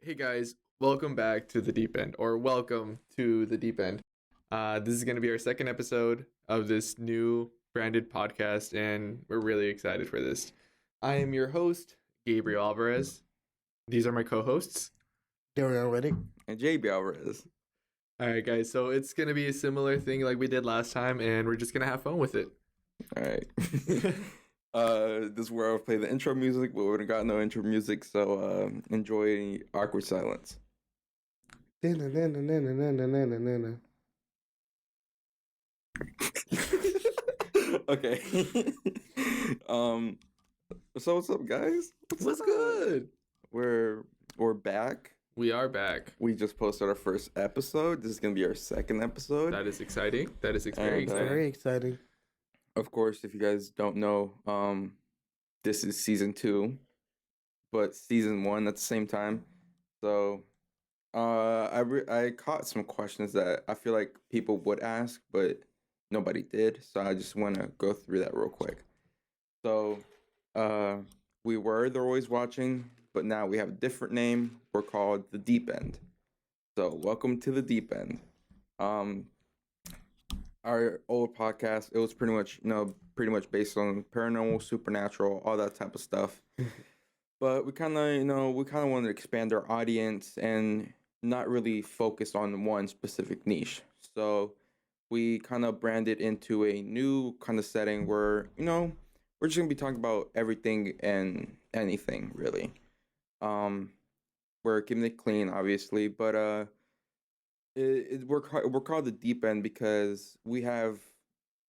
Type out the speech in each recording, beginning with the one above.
Hey guys, welcome back to the deep end, or welcome to the deep end. This is going to be our second episode of this new branded podcast, and we're really excited for this. I am your host, Gabriel Alvarez. These are my co-hosts. Darian Reddick. And JB Alvarez. All right, guys. So it's going to be a similar thing like we did last time, and we're just going to have fun with it. All right. This is where I'll play the intro music, but we haven't got no intro music, so enjoy awkward silence. Okay. So what's up, guys? What's good? We're back. We are back. We just posted our first episode. This is gonna be our second episode. That is exciting. Very exciting. Very exciting. Of course, if you guys don't know, this is season 2, but season 1 at the same time. So, I caught some questions that I feel like people would ask, but nobody did. So I just want to go through that real quick. So, they're always watching, but now we have a different name. We're called the Deep End. So welcome to the Deep End. Our old podcast, it was pretty much based on paranormal, supernatural, all that type of stuff. But we kind of wanted to expand our audience and not really focus on one specific niche. So we kind of branded into a new kind of setting where, we're just going to be talking about everything and anything, really. We're keeping it clean, obviously, but we're called the Deep End because we have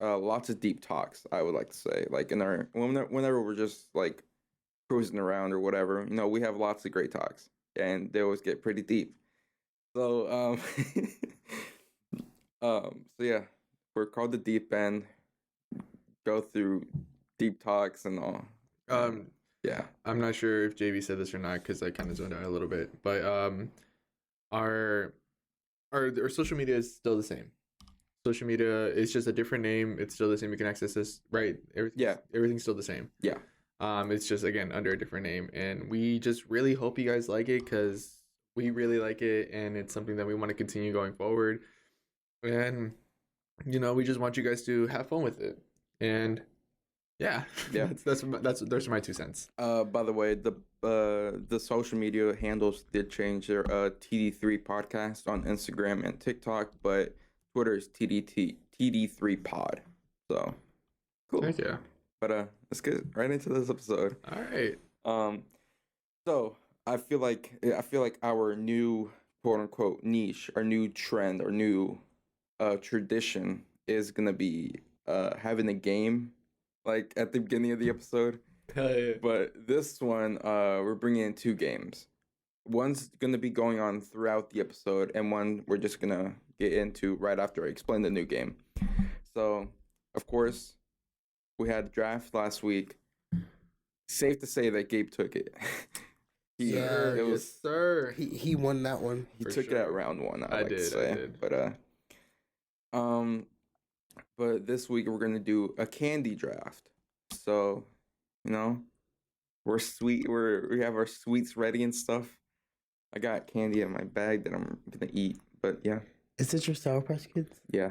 lots of deep talks. I would like to say, like whenever we're just like cruising around or whatever, we have lots of great talks, and they always get pretty deep. So so yeah, we're called the Deep End. Go through deep talks and all. Yeah, I'm not sure if JB said this or not because I kind of zoned out a little bit, but our social media is still the same. Social media is just a different name. It's still the same. You can access this, right? Everything's still the same. Yeah. It's just, again, under a different name. And we just really hope you guys like it because we really like it. And it's something that we want to continue going forward. And, we just want you guys to have fun with it. And yeah. those are my 2 cents. By the way, the social media handles did change. Their TD3 podcast on Instagram and TikTok, but Twitter is TD3 Pod. So cool. Heck yeah. But let's get right into this episode. All right. So I feel like our new quote unquote niche, our new trend, our new tradition is gonna be having a game like at the beginning of the episode. Hell yeah. But this one, we're bringing in 2 games. One's going to be going on throughout the episode, and one we're just going to get into right after I explain the new game. So, of course, we had the draft last week. Safe to say that Gabe took it. Yes, sir. He won that one. He took it at round 1, I did. But this week we're going to do a candy draft. So, we're sweet. We have our sweets ready and stuff. I got candy in my bag that I'm going to eat. But yeah. Is it your Sour Patch Kids? Yeah.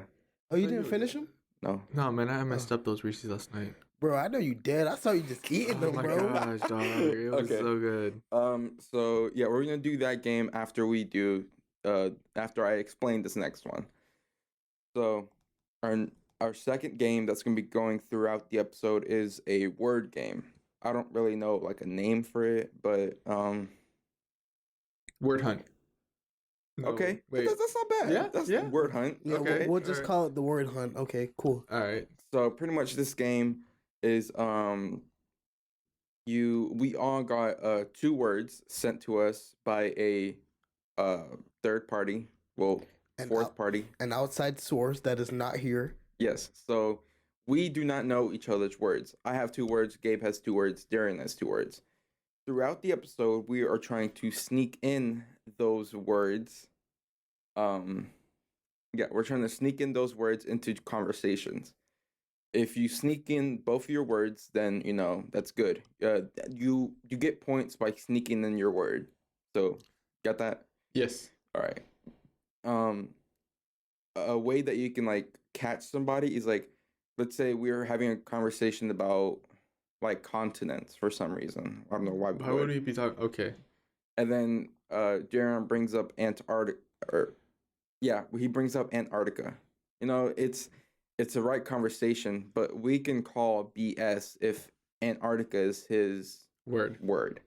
Oh, you didn't finish them? No. No, man, I messed up those Reese's last night. Bro, I know you did. I saw you just eating them, bro. Oh my gosh, dog. It was so good. So yeah, we're going to do that game after we do, after I explain this next one. So our second game that's going to be going throughout the episode is a word game. I don't really know like a name for it, but Word hunt. Okay, wait. That's not bad. Yeah, That's yeah. word hunt. Yeah, Okay, we'll just call it the word hunt. Okay, cool. All right. so pretty much this game is we all got 2 words sent to us by a third party, fourth party, An outside source that is not here. Yes. So we do not know each other's words. I have 2 words. Gabe has 2 words. Darren has 2 words. Throughout the episode, we are trying to sneak in those words. We're trying to sneak in those words into conversations. If you sneak in both of your words, then that's good. You get points by sneaking in your word. So Got that? Yes. All right. A way that you can like catch somebody is like, let's say we're having a conversation about like continents for some reason. I don't know why. Why would we be talking? Okay. And then Jaron brings up Antarctica, or yeah, he brings up Antarctica. You know, it's a right conversation, but we can call BS if Antarctica is his Word.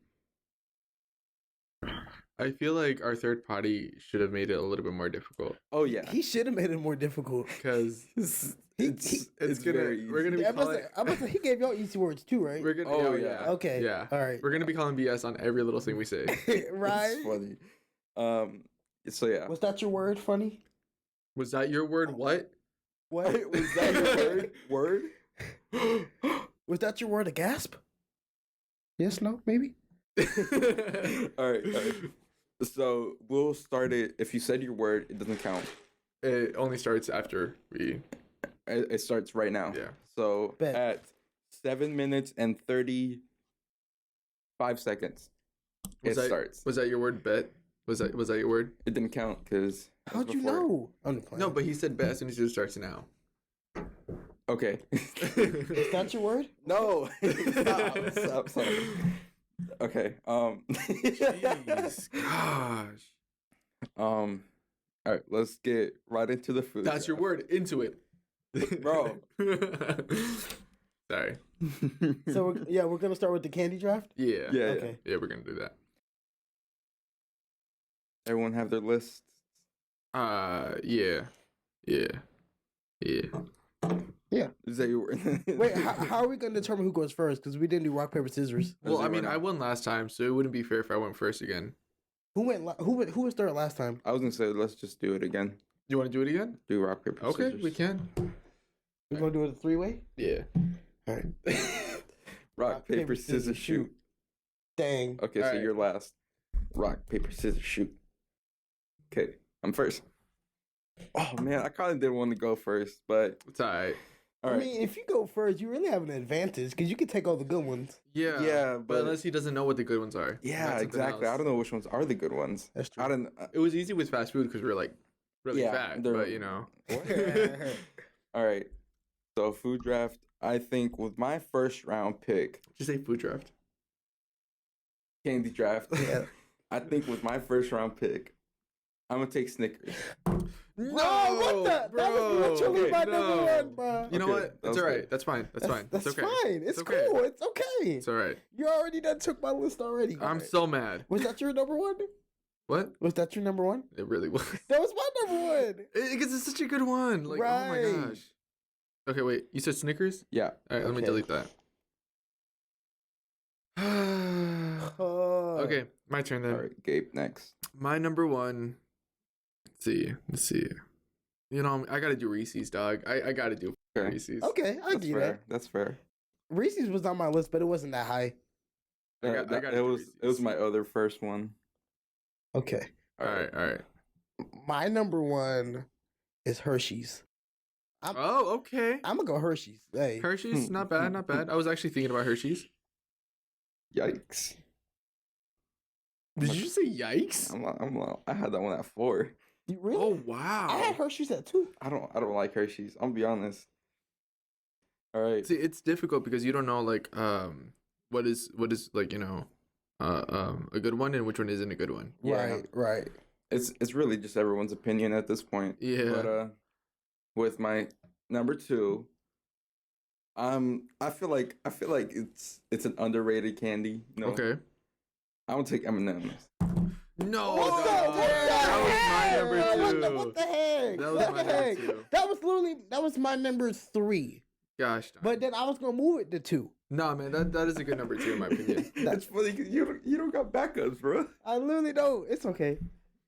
I feel like our third party should have made it a little bit more difficult. Oh yeah, He should have made it more difficult. Because it's gonna very we're gonna easy. be calling I'm about to say, he gave y'all easy words too, right? we're gonna Oh, yeah. yeah. Okay. Yeah. All right. We're gonna be calling BS on every little thing we say. Right? It's funny. So yeah. Was that your word, funny? Was that your word? What? What? Was that your word? Was that your word, a gasp? Yes, no, maybe? All right. So we'll start it. If you said your word, it doesn't count. It only starts after we. It starts right now. Yeah. So Bet. at 7 minutes and 35 seconds, it starts. Was that your word? Bet. Was that your word? It didn't count because. How'd you know? I'm just playing. No, but he said bet as soon as it starts now. Okay. Is that your word? No. Stop. Okay. Jeez, gosh. All right. Let's get right into the food. That's your word. Into it, Bro. Sorry. So we're gonna start with the candy draft. Yeah. Yeah. Okay. Yeah, we're gonna do that. Everyone have their lists. Yeah. Is that your word? Wait, how are we gonna determine who goes first? Because we didn't do rock paper scissors. Well, I it mean, right I now? won last time, so it wouldn't be fair if I went first again. Who was third last time? I was gonna say let's just do it again. You want to do it again? Do rock paper Okay, scissors. we can. We're gonna do it a 3-way. Yeah. All right. Rock paper scissors shoot. Dang. Okay, so Alright. you're last. Rock paper scissors shoot. Okay, I'm first. Oh man, I kind of didn't want to go first, but It's alright. all I right. mean, if you go first, you really have an advantage because you can take all the good ones. Yeah. Yeah, but but- unless he doesn't know what the good ones are. Yeah, That's something exactly. I else. don't know which ones are the good ones. That's true. I don't. It was easy with fast food because we were like really Yeah, fat, they're- but you know. All right. So food draft. I think with my first round pick, Did you say food draft? candy draft. Yeah. I think with my first round pick, I'm gonna take Snickers. No, what the? That was literally my number one, bro. You know Okay, what? that It's was alright. good. That's fine. That's fine. That's It's okay. fine. It's okay. cool. It's okay. It's alright. You already done took my list already. I'm so mad. Was that your number one? What? Was that your number one? It really was. That was my number one. Because it's such a good one. Like, oh my Right. gosh. Okay, wait. You said Snickers? Yeah. All right, let me Okay. delete that. Okay, my turn then. All right, Gabe next. My number one. Let's see. You know, I gotta do Reese's, dog. I gotta do Okay. Reese's. Okay, I That's get fair. that. That's fair. Reese's was on my list, but it wasn't that high. I gotta it do was Reese's. my other first one. Okay. All right. My number one is Hershey's. Oh, okay. I'm gonna go Hershey's. Hey. Hershey's, not bad, not bad. I was actually thinking about Hershey's. Yikes! Did you say yikes? I had that one at 4. You really? Oh wow. I had Hershey's at 2. I don't like Hershey's. I'm gonna be honest. All right. See, it's difficult because you don't know like what is like, you know, a good one and which one isn't a good one. Yeah. Right. It's really just everyone's opinion at this point. Yeah. But with my number 2, I feel like it's an underrated candy. No. Okay. I'm gonna take M&M's. No, What the- dog. what the That was my heck? number two. What the heck? That was What my the number heck? 2. That was my number 3. Gosh. But then I was gonna move it to 2. No, man, that is a good number 2 in my opinion. That's funny 'cause you don't got backups, bro. I literally don't. It's okay.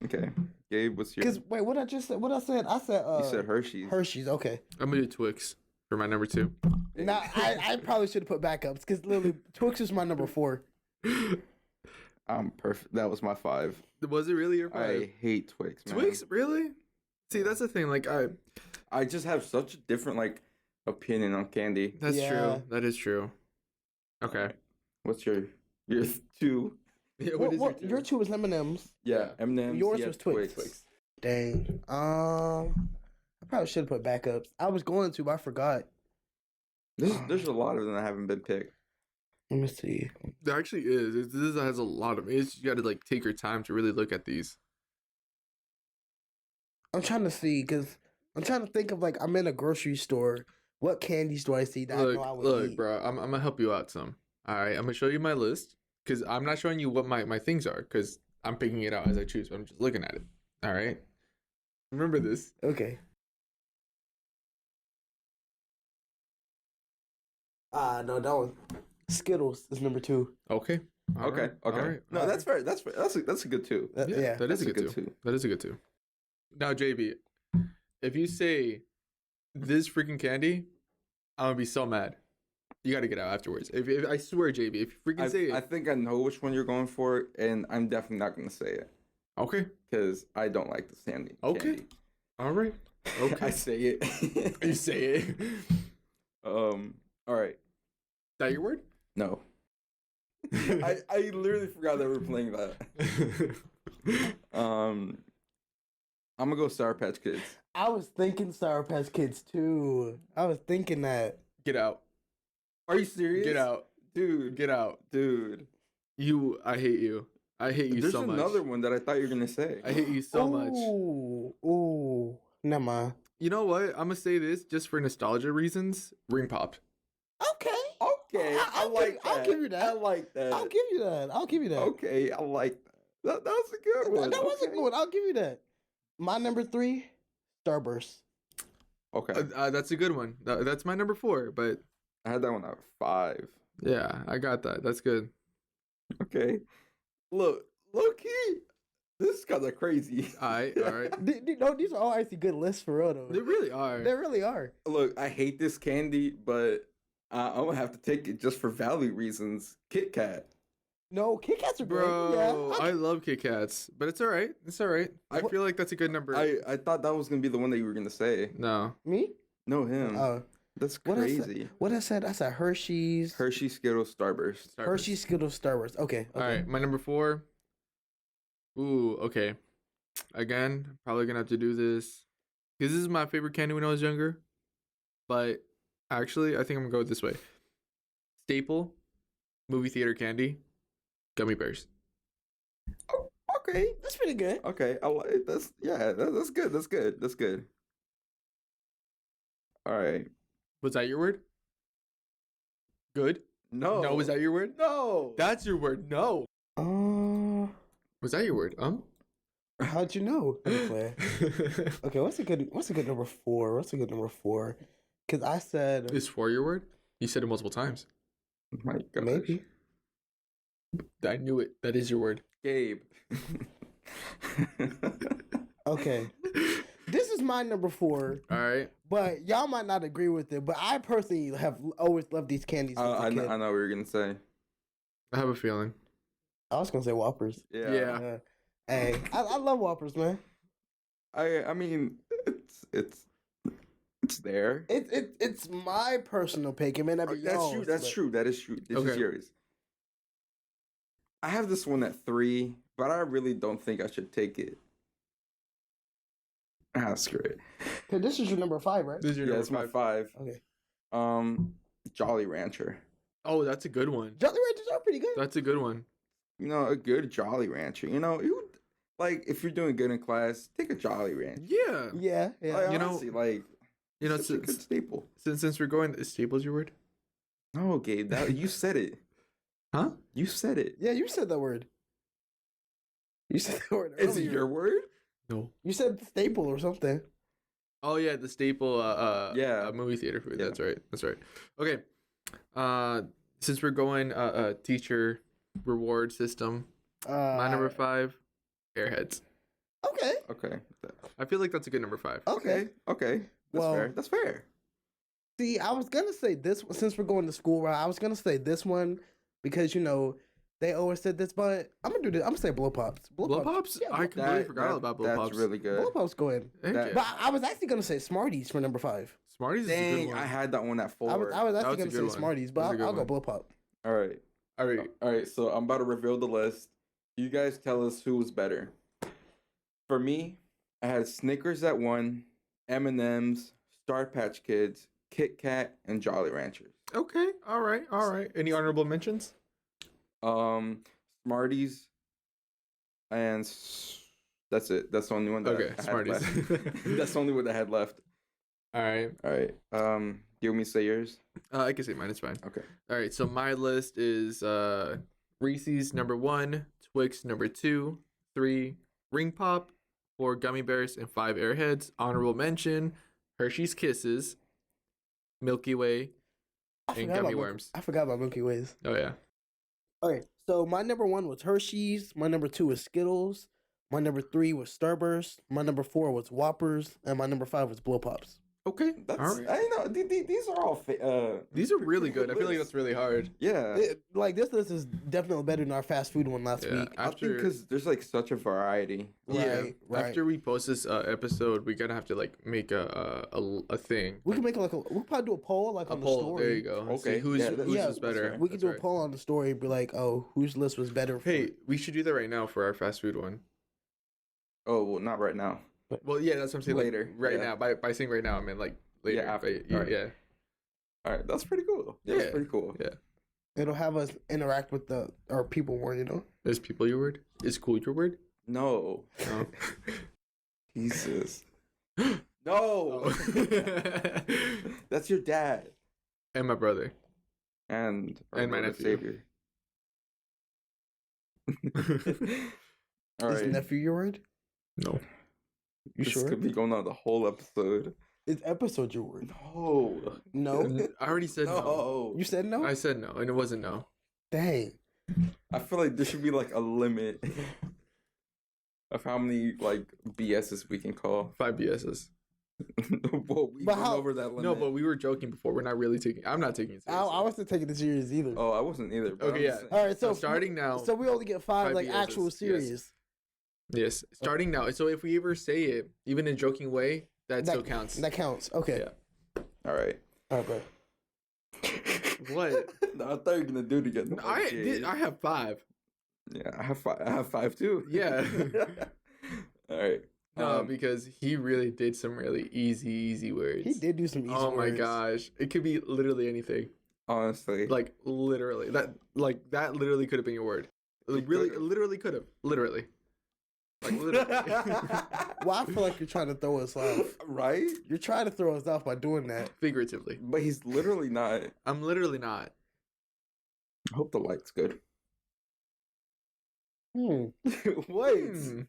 Okay, Gabe, what's your? Cause wait, what I just said? What I said? I said You said Hershey's. Hershey's. Okay. I'm gonna do Twix for my number 2. Now I probably should have put backups because literally Twix is my number 4. I'm perfect. That was my 5. Was it really your 5? I hate Twix, man. Twix, really? See, that's the thing. Like, I just have such a different like opinion on candy. that's Yeah. true. That is true. Okay. What's your 2? Yeah, What, what is your two? your two was M&M's. Yeah, M&M's. Yours yeah, was Twix. Dang. I probably should have put backups. I was going to, but I forgot. There's a lot of them that haven't been picked. Let me see. There actually is. This has a lot of. It's, you got to like take your time to really look at these. I'm trying to see because I'm trying to think of like I'm in a grocery store. What candies do I see that I know I would Look, eat? bro. I'm gonna help you out some. All right, I'm gonna show you my list because I'm not showing you what my things are because I'm picking it out as I choose. But I'm just looking at it. All right. Remember this. Okay. No, that one. Skittles is number 2. Okay. All Okay, right, okay. all right, No, all that's fair. That's fair. That's a good two. Yeah. that is a That's good two. That is a good two. Now, JB, if you say this freaking candy, I'm gonna be so mad. You gotta get out afterwards. If I swear, JB, if you freaking say I it, think I know which one you're going for, and I'm definitely not going to say it okay, because I don't like the candy. Okay. Candy. all right, okay, I say it. you say it. All right. That your word? No. I literally forgot that we were playing that. I'm gonna go Sour Patch Kids. I was thinking Sour Patch Kids too. I was thinking that. Get out. Are you serious? Get out. dude. Get out. Dude. I hate you. I hate you There's so much. another one that I thought you were gonna say. I hate you so much. Ooh. Never mind. You know what? I'm gonna say this just for nostalgia reasons. Ring Pop. Okay. Okay, I like that. I'll give you that. I like that. I'll give you that. Okay, I like that. That was a good one. That was a Okay. good one. I'll give you that. My number 3, Starburst. Okay, That's a good one. That's my number 4. But I had that one at 5. yeah, I got that. That's good. Okay, look, low key, this guys are crazy. All right. No, these are all actually good lists for real though. They really are. They really are. Look, I hate this candy, but I'm gonna have to take it just for value reasons. Kit Kat. No, Kit Kats are great. Bro, Yeah. I love Kit Kats, but it's all right. It's all right. I What- feel like that's a good number. I thought that was gonna be the one that you were gonna say. No. Me? No, him. That's What I said- crazy. What I said? I said Hershey's. Hershey, Skittles, Starburst. Starburst. Hershey's, Skittles, Starburst. Okay. All right, my number 4. Ooh, okay. Again, probably gonna have to do this because this is my favorite candy when I was younger. But actually, I think I'm gonna go this way. Staple, movie theater candy, gummy bears. Okay. That's pretty good. Okay. I like that's that's good. That's good. That's good. All right. Was that your word? Good. No. No, was that your word? No. That's your word. No. Uh, Was that your word? how'd you know? Let me play. Okay, what's a good number 4? What's a good number 4? Because I said Is 4 your word? You said it multiple times. My gosh. maybe. I knew it. That is your word. Gabe. Okay. This is my number 4, All right. but y'all might not agree with it. But I personally have always loved these candies. Since I a kid. know what you're gonna say. I have a feeling. I was gonna say Whoppers. Yeah. Hey, I love Whoppers, man. I mean it's there. It's my personal pick. It may not be That's true. yours, That's but- true. That is true. This is Okay. yours. I have this one at 3, but I really don't think I should take it. Screw it. Okay, this is your number 5, right? This is your Yeah, number it's my 5. 5. Okay. Jolly Rancher. Oh, that's a good one. Jolly Ranchers are pretty good. That's a good one. You know, a good Jolly Rancher. You know, you would, like if you're doing good in class, take a Jolly Rancher. Yeah. Yeah. Like, You know- honestly, like You know, it's such a good staple. since we're going, is staples your word? No, Gabe, that you said it. Huh? You said it. Yeah, you said that word. You said that word Is it earlier. your word? No. You said staple or something. Oh yeah, the staple Yeah. movie theater food. Yeah. That's right. That's right. Okay. Since we're going teacher reward system, my number 5, Airheads. Okay. Okay. I feel like that's a good number 5. Okay. Okay. That's Well- fair. That's fair. See, I was gonna say this since we're going to school, right? I was gonna say this one because they always said this, but I'm gonna do this. I'm gonna say blow pops. Blow pops? Yeah, I completely forgot about blow that's pops. really good. blow pops go in. Heck that- yeah. But I was actually gonna say Smarties for number 5. Smarties is a good Dang, one. I had that one at 4. I was That actually was a gonna good say one. Smarties, That but was a good I'll go one. blow pop. All right. All right. So I'm about to reveal the list. You guys tell us who was better. For me, I had Snickers at 1, M&M's, Star Patch Kids, Kit Kat, and Jolly Ranchers. Okay, all right, all right. Any honorable mentions? Smarties, and that's it. That's the only one that Okay, I had Smarties. left. That's the only one I had left. All right. All right. Do you want me to say yours? I can say mine. It's fine. Okay. All right. So my list is Reese's number 1, Twix number 2, 3 Ring Pop, 4 Gummy Bears, and 5 Airheads. Honorable mention: Hershey's Kisses, Milky Way, and gummy worms. I forgot about Milky Ways. Oh yeah. Okay, so my number 1 was Hershey's. My number 2 was Skittles. My number 3 was Starburst. My number 4 was Whoppers, and my number 5 was Blow Pops. Okay. That's all right. I know these are all These are really good. I feel like that's really hard. Yeah. Like this list is definitely better than our fast food one last Yeah, week. I think because there's like such a variety. Right. After we post this episode, we're gonna have to like make a thing. We can make we'll probably do a poll like A on the poll. story. There you go. Okay. See who's Yeah, who's yeah, is better. right. We can That's do right. a poll on the story and be like, oh, whose list was better? Hey, we should do that right now for our fast food one. Oh well, not right now. Well, yeah, that's what I'm saying. Like, Later, right yeah. now. By saying right now, I mean like later. Yeah, after. But, Alright. yeah. All right, that's pretty cool. That's Yeah. pretty cool. Yeah. It'll have us interact with our people more, you know? Is people your word? Is cool your word? No. No. Jesus. Oh. No. That's your dad And my brother. and our And my Lord and nephew. Savior. All Is right. nephew your word? No. You This sure? could be going on the whole episode. Is episode your word? No. No? I already said no. No. You said no? I said no, and it wasn't no. Dang. I feel like there should be like a limit of how many like BSs we can call. 5 BSs. Well, we But went how- over that limit. No, but we were joking before. We're not really taking. I'm not taking it I seriously. wasn't taking it serious either. Oh, I wasn't either. But Okay, I'm yeah. just saying. All right, So so starting now. So we only get 5 5 like BSs, actual yes. serious. Yes, starting now. So if we ever say it, even in a joking way, that still counts. That counts. Okay. Yeah. All right. Okay. What? No, I thought you were gonna do it again. I have 5. Yeah, I have 5. I have 5 too. Yeah. All right. No, because he really did some really easy words. He did do some easy Oh my words. gosh, it could be literally anything. Honestly, Like literally, that literally could have been your word. It really, could've. literally could have. Literally. Like literally. Well, I feel like you're trying to throw us off. right? You're trying to throw us off by doing that. Figuratively. But he's literally not. I'm literally not. I hope the light's good. Hmm. Wait. Hmm.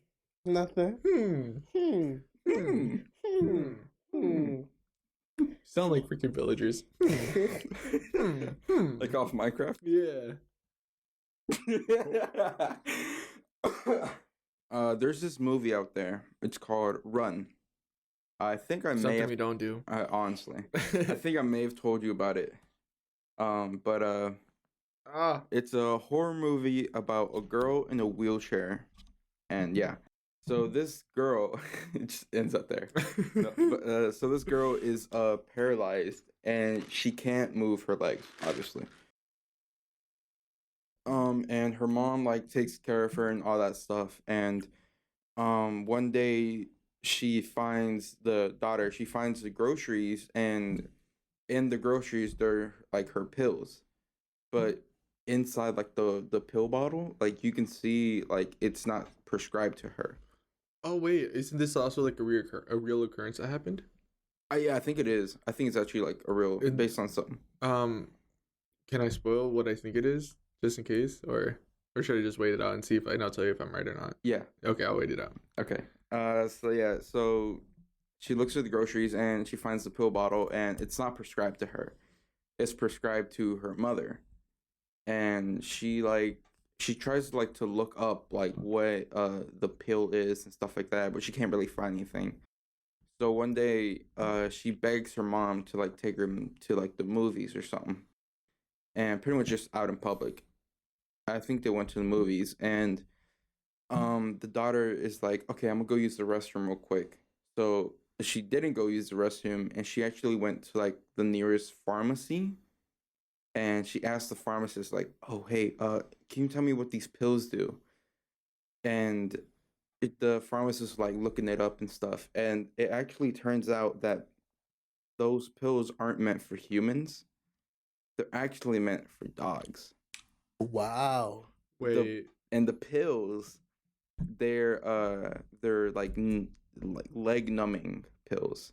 Nothing. Hmm. Hmm. Hmm. Hmm. Hmm. Sound like freaking villagers. Hmm. Hmm. Like off Minecraft? Yeah. There's this movie out there. It's called Run. I think I may Something have. we don't do. Honestly, I think I may have told you about it. But Ah. it's a horror movie about a girl in a wheelchair, and yeah. So this girl, it just ends up there. No, but, so this girl is paralyzed, and she can't move her legs, obviously. And her mom like takes care of her and all that stuff. And one day she finds she finds the groceries, and in the groceries they're like her pills, but inside like the pill bottle, like you can see like it's not prescribed to her. Oh wait, isn't this also like a real occurrence that happened? Yeah, I think it is. I think it's actually like a real It- based on something. Can I spoil what I think it is, just in case, or should I just wait it out and see if I'll tell you if I'm right or not? Yeah. Okay, I'll wait it out. Okay. So she looks at the groceries and she finds the pill bottle, and it's not prescribed to her. It's prescribed to her mother. And she tries to look up like what the pill is and stuff like that, but she can't really find anything. So one day she begs her mom to like take her to like the movies or something. And pretty much just out in public. I think they went to the movies, and the daughter is like, okay, I'm gonna go use the restroom real quick. So she didn't go use the restroom, and she actually went to like the nearest pharmacy, and she asked the pharmacist like, oh hey, can you tell me what these pills do? and the pharmacist was like looking it up and stuff, and it actually turns out that those pills aren't meant for humans. They're actually meant for dogs. Wow. Wait. And the pills, they're like like leg numbing pills.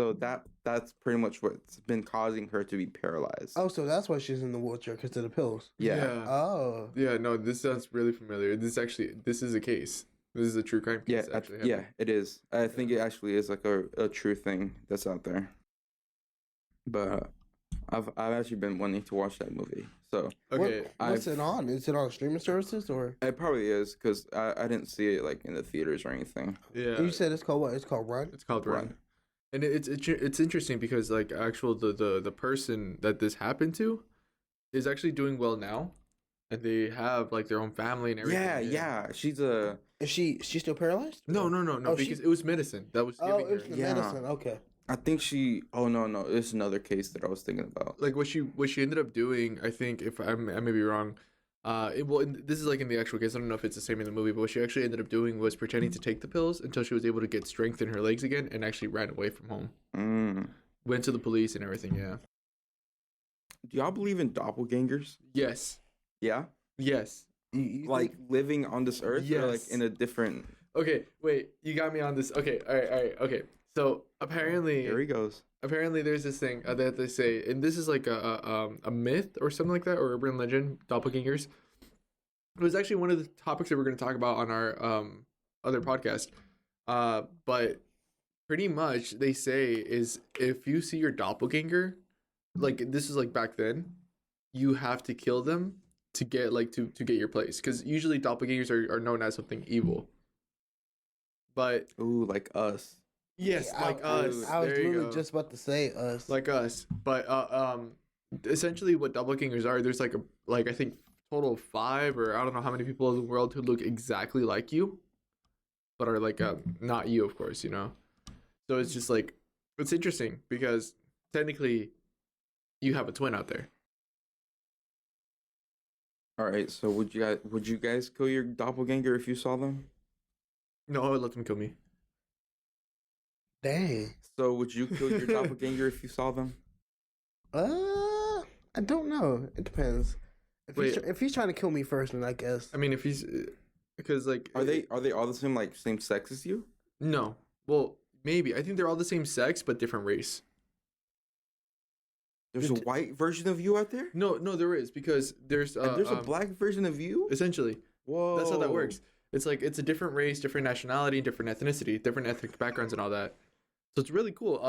So that's pretty much what's been causing her to be paralyzed. Oh, so that's why she's in the wheelchair, because of the pills. Yeah. Oh. Yeah, no, this sounds really familiar. This is a case. This is a true crime case. Yeah, it is. I think it actually is like a true thing that's out there. But I've actually been wanting to watch that movie. So Okay. What's it on? Is it on streaming services or? it probably is because I didn't see it like in the theaters or anything. Yeah. You said it's called what? It's called Run. It's called Run. And it's interesting because like the person that this happened to is actually doing well now, and they have like their own family and everything. Yeah. She's a Is she still paralyzed? No, Oh, because it was medicine that was Oh, giving her. it's the Yeah. medicine. Okay. I think she. Oh no, it's another case that I was thinking about. Like what she ended up doing. I think if I may be wrong. This is like in the actual case. I don't know if it's the same in the movie, but what she actually ended up doing was pretending to take the pills until she was able to get strength in her legs again, and actually ran away from home. Went to the police and everything. Yeah. Do y'all believe in doppelgangers? Yes. Yeah. Yes. You Like living on this earth, or like Yes. in a different. Okay. Wait. You got me on this. Okay. All right. Okay. So apparently, Here he goes. apparently there's this thing that they say, and this is like a myth or something like that, or urban legend, doppelgangers. It was actually one of the topics that we're going to talk about on our other podcast. But pretty much they say is if you see your doppelganger, like this is like back then, you have to kill them to get like to get your place, because usually doppelgangers are known as something evil. But Ooh, like us. yes, I- like I, us. I was there you literally go. just about to say us. Like us, but essentially what doppelgangers are, there's like I think total of 5, or I don't know how many people in the world who look exactly like you, but are like not you, of course, you know. So it's just like it's interesting because technically you have a twin out there. All right. So would you guys kill your doppelganger if you saw them? No, I would let them kill me. Dang. So would you kill your doppelganger if you saw them? I don't know. It depends. Wait. If he's trying to kill me first, then I guess. I mean, if he's because like Are they all the same sex as you? No, well maybe I think they're all the same sex but different race. There's a white version of you out there? No, there is, because there's And there's a black version of you? essentially. Whoa. That's how that works. It's like it's a different race, different nationality, different ethnicity, different ethnic backgrounds, and all that. So it's really cool.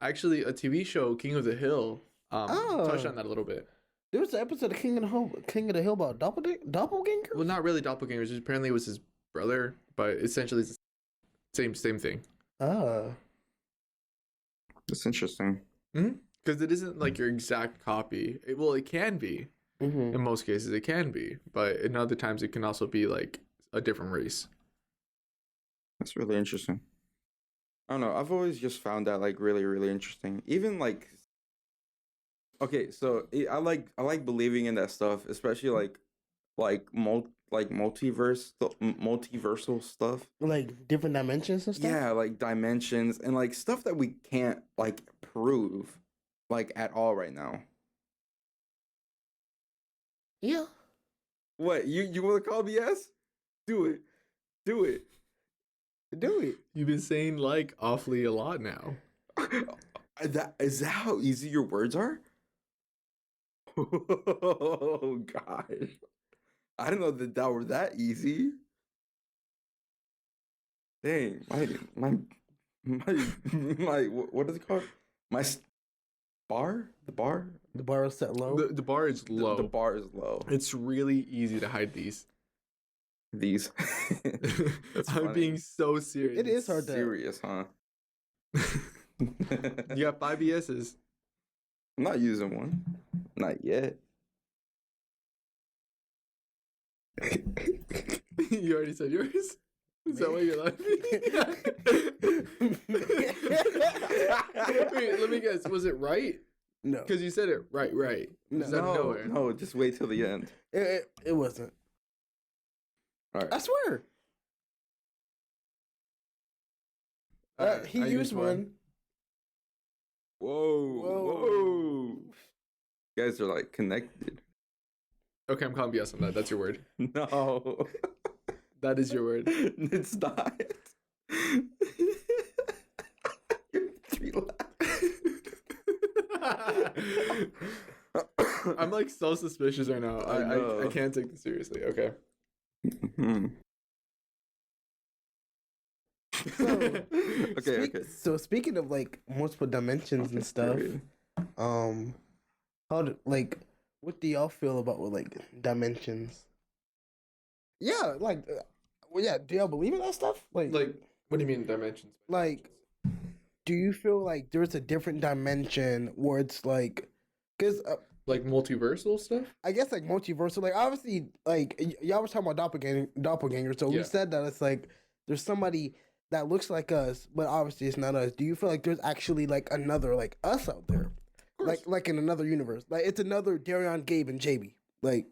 Actually, a TV show, King of the Hill, touched on that a little bit. There was an episode of King of the Hill about doppelganger. Well, not really doppelgangers. Apparently, it was his brother, but essentially, it's the same thing. That's interesting. Because it isn't like your exact copy. It can be. Mm-hmm. In most cases, it can be, but in other times, it can also be like a different race. That's really interesting. I don't know. I've always just found that like really, really interesting. Even like, okay, so I like believing in that stuff, especially multiversal stuff. Like different dimensions and stuff. Yeah, like dimensions and like stuff that we can't like prove like at all right now. Yeah. What you want to call BS? Do it. Do it. Do it. You've been saying like awfully a lot now. Is that how easy your words are? Oh gosh. I didn't know that were that easy. Dang, my what is it called? My bar? The bar? The bar is set low. The bar is low. The bar is low. It's really easy to hide these. These. That's I'm funny. being so serious. It is hard to. Serious, huh? You got 5 ESs. I'm not using one. Not yet. You already said yours? Is that why you're laughing? Wait, let me guess. Was it right? No. Because you said it right. No. Just out of nowhere. No, just wait till the end. It wasn't. All right. I swear. He I used one. Whoa, Whoa. whoa. You guys are like connected. Okay, I'm calling BS on that. That's your word. No. That is your word. It's not. Three I'm like so suspicious right now. I I know. can't take this seriously. Okay. Mhm. So, okay. So speaking of like multiple dimensions and stuff, Period. what do y'all feel about with like dimensions? Yeah, well, yeah. Do y'all believe in that stuff? Like, what do you mean dimensions? Like, do you feel like there's a different dimension where it's like, because Like multiversal stuff? I guess like multiversal, like obviously, like y'all was talking about doppelganger. So Yeah. we said that it's like there's somebody that looks like us, but obviously it's not us. Do you feel like there's actually like another like us out there, like in another universe? Like it's another Darion, Gabe, and JB. Like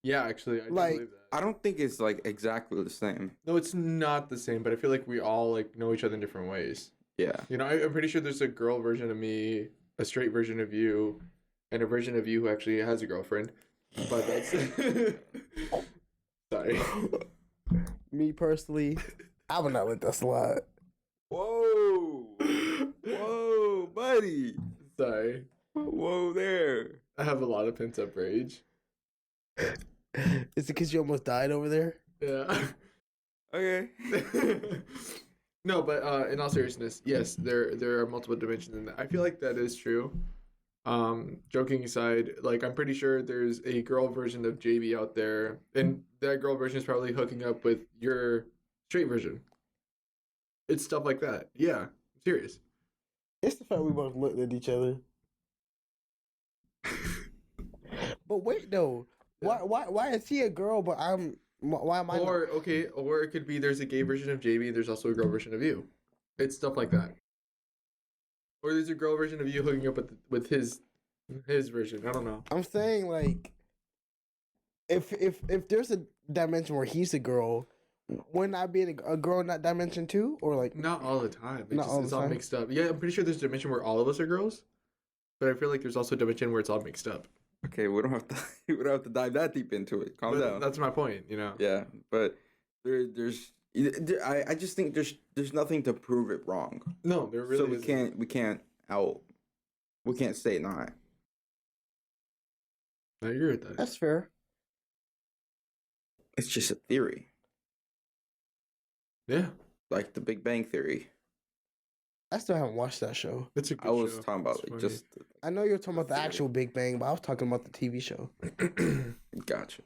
Yeah, actually, I do Like- believe that. I don't think it's like exactly the same. No, it's not the same, but I feel like we all like know each other in different ways. Yeah. You know, I'm pretty sure there's a girl version of me, a straight version of you, and a version of you who actually has a girlfriend. But that's sorry. me personally, I would not let that slide. Whoa. Whoa, buddy. Sorry. Whoa there. I have a lot of pent up rage. Is it because you almost died over there? Yeah. Okay. No, but in all seriousness, yes, there are multiple dimensions in that. I feel like that is true. Joking aside, like I'm pretty sure there's a girl version of JV out there, and that girl version is probably hooking up with your straight version. It's stuff like that. Yeah, I'm serious. It's the fact we both looked at each other. But wait, though, why is he a girl? But why am I? Or okay, or it could be there's a gay version of JV, there's also a girl version of you. It's stuff like that. Or there's a girl version of you hooking up with his version. I don't know. I'm saying like, if there's a dimension where he's a girl, wouldn't I be a girl in that dimension too? Or like, Not all the time. Not all the It's all time? mixed up. Yeah, I'm pretty sure there's a dimension where all of us are girls, but I feel like there's also a dimension where it's all mixed up. Okay, we don't have to we don't have to dive that deep into it. Calm But down. that's my point, you know. Yeah, but I just think there's nothing to prove it wrong. No, there really So we isn't. we can't say not. I agree with that. that's fair. It's just a theory, Yeah, like the Big Bang Theory. I still haven't watched that show. it's a good I was show. talking about It's like funny. just I know you're talking about the Theory. actual Big Bang, but I was talking about the TV show. gotcha.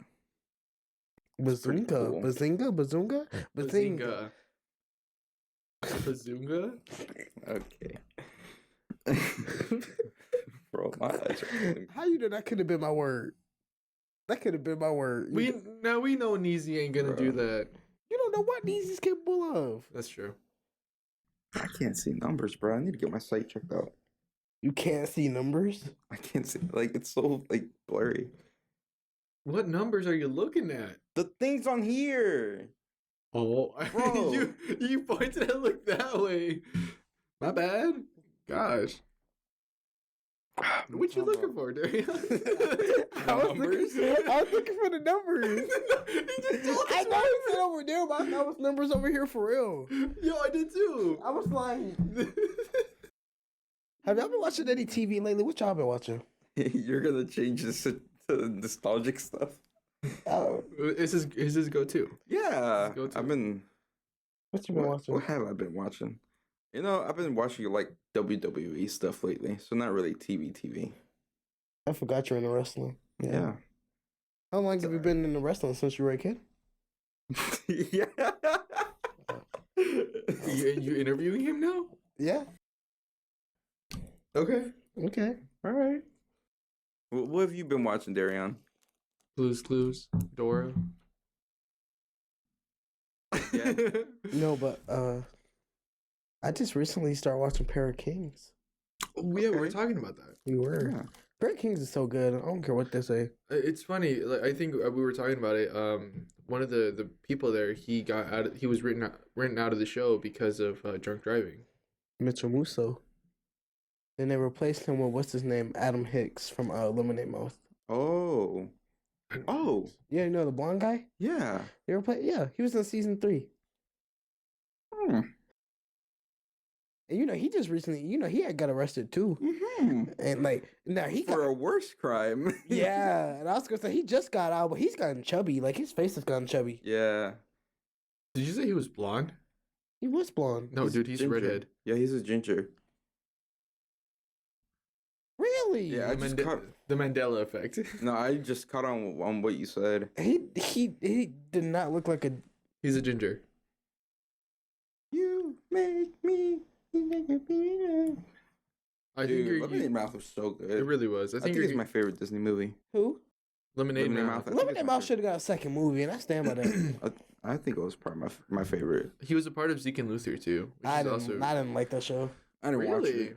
Bazoonka, cool. Bazinga, Bazoonga, Bazinga. Bazunga? Okay. Bro, my eyes are How you know that could have been my word? That could have been my word. We know Neezy ain't gonna do Bro. that. You don't know what Neezy's capable of. That's true. I can't see numbers, bro. I need to get my site checked out. You can't see numbers. I can't see, like, it's so like blurry. What numbers are you looking at? The things on here. Oh, Bro. you pointed and looked that way. My bad. Gosh. What you looking for, Darian? I was looking for the numbers. He just told I us know he said over there, but I thought it was numbers over here for real. Yo, I did too. I was like, have y'all been watching any TV lately? What y'all been watching? You're gonna change this to nostalgic stuff. Oh, This is his go-to. Yeah, Go to. I've been. what you been watching? What have I been watching? You know, I've been watching like WWE stuff lately, so not really TV. I forgot you're into wrestling. Yeah. How long have you been into wrestling since you were a kid? Yeah. You interviewing him now? Yeah. Okay. Okay. All right. What have you been watching, Darion? Clues. Dora. Yeah. No, but I just recently started watching Pair of Kings. Yeah, we were Okay. talking about that. We were. Yeah. Barry Kings is so good. I don't care what they say. It's funny. Like I think we were talking about it. One of the people there, he got out. He was written out of the show because of drunk driving. Mitchell Musso. Then they replaced him with what's his name, Adam Hicks from Lemonade Mouth. Oh. Oh. Yeah, you know the blonde guy. Yeah. They replaced. Yeah, he was in season 3. Hmm. And he just recently, he had got arrested too. Mm-hmm. And like now he For a worse crime. yeah, and I was gonna say he just got out, but he's gotten chubby. Like his face has gotten chubby. Yeah. Did you say he was blonde? He was blonde. No, dude, he's ginger. redhead. Yeah, he's a ginger. Really? Yeah, I just caught. The Mandela effect. No, I just caught on what you said. He did not look like a. He's a ginger. You make me. I think Dude, you're. Lemonade Mouth was so good. It really was. I think it's my favorite Disney movie. Who? Lemonade Lemonade Mouth. Mouth. I think Lemonade it's my Mouth should have got a second movie, and I stand by that. I think it was probably my favorite. He was a part of Zeke and Luther too. Which I is didn't. also I didn't like that show. I didn't watch really. it.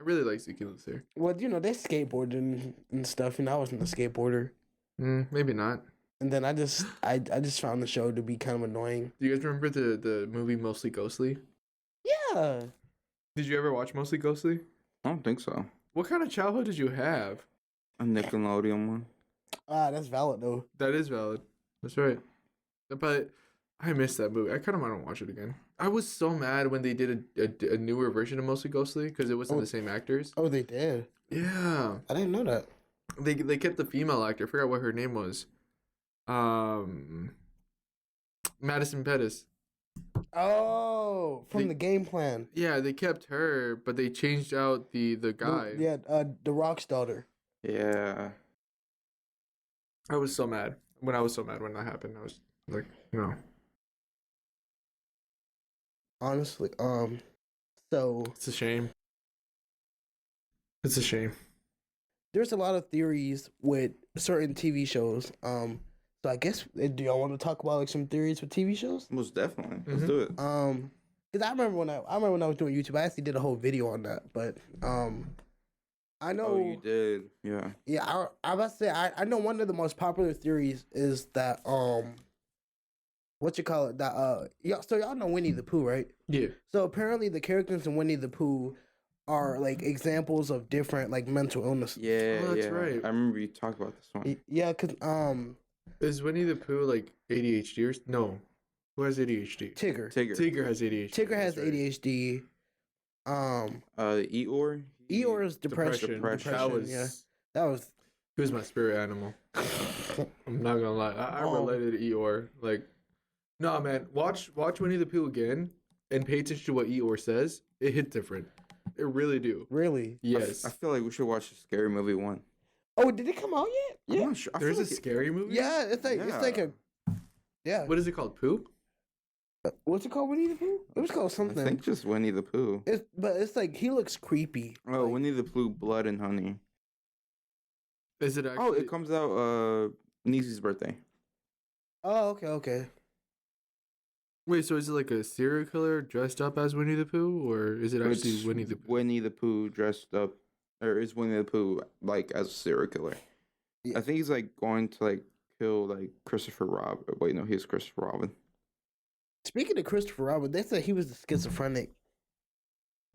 I really like Zeke and Luther. Well, they skateboarded and stuff, and I wasn't a skateboarder. Maybe not. And then I just found the show to be kind of annoying. Do you guys remember the movie Mostly Ghostly? Yeah. Did you ever watch Mostly Ghostly? I don't think so. What kind of childhood did you have? A Nickelodeon one. Ah, that's valid though. That is valid. That's right. But I missed that movie. I kind of want to watch it again. I was so mad when they did a newer version of Mostly Ghostly because it wasn't the same actors. Oh, they did. Yeah. I didn't know that. They kept the female actor. I forgot what her name was. Madison Pettis. Oh, from They- the game plan. Yeah, they kept her, but they changed out the guy. Yeah, the Rock's daughter. Yeah. I was so mad when that happened. I was like, no. Honestly, so It's a shame. It's a shame. there's a lot of theories with certain TV shows. So I guess do y'all want to talk about like some theories with TV shows? Most definitely. Mm-hmm. Let's do it. Because I remember when I was doing YouTube, I actually did a whole video on that. But I know. Oh, you did. Yeah. Yeah, I about to say I know one of the most popular theories is that what you call it, that y'all know Winnie the Pooh, right? Yeah. So apparently the characters in Winnie the Pooh are like examples of different like mental illness. Yeah. Oh, that's yeah. right. I remember you talked about this one. Yeah, cause Is Winnie the Pooh like ADHD or no? Who has ADHD? Tigger. Tigger has ADHD. Tigger has that's right. ADHD. Eeyore. Eeyore's depression. Depression. Yeah, that was. He was my spirit animal. I'm not gonna lie. I related to Eeyore. Like, no man, watch Winnie the Pooh again and pay attention to what Eeyore says. It hit different. It really do. Really? Yes. I feel like we should watch the Scary Movie one. Oh, did it come out yet? I'm Yeah. not sure. I There's feel a like scary movie. Yeah, it's like a. Yeah. What is it called? Pooh? What's it called? Winnie the Pooh? It was called I something. think just Winnie the Pooh. But it's like he looks creepy. Oh, Like, Winnie the Pooh, Blood and Honey. Is it actually? Oh, it comes out Niecy's birthday. Oh, okay. Wait, so is it like a serial killer dressed up as Winnie the Pooh, or is it actually It's Winnie the Pooh? Winnie the Pooh dressed up, or is Winnie the Pooh like as a serial killer? Yeah. I think he's like going to like kill like Christopher Robin. Wait, no, he's Christopher Robin. Speaking of Christopher Robin, they said he was the schizophrenic.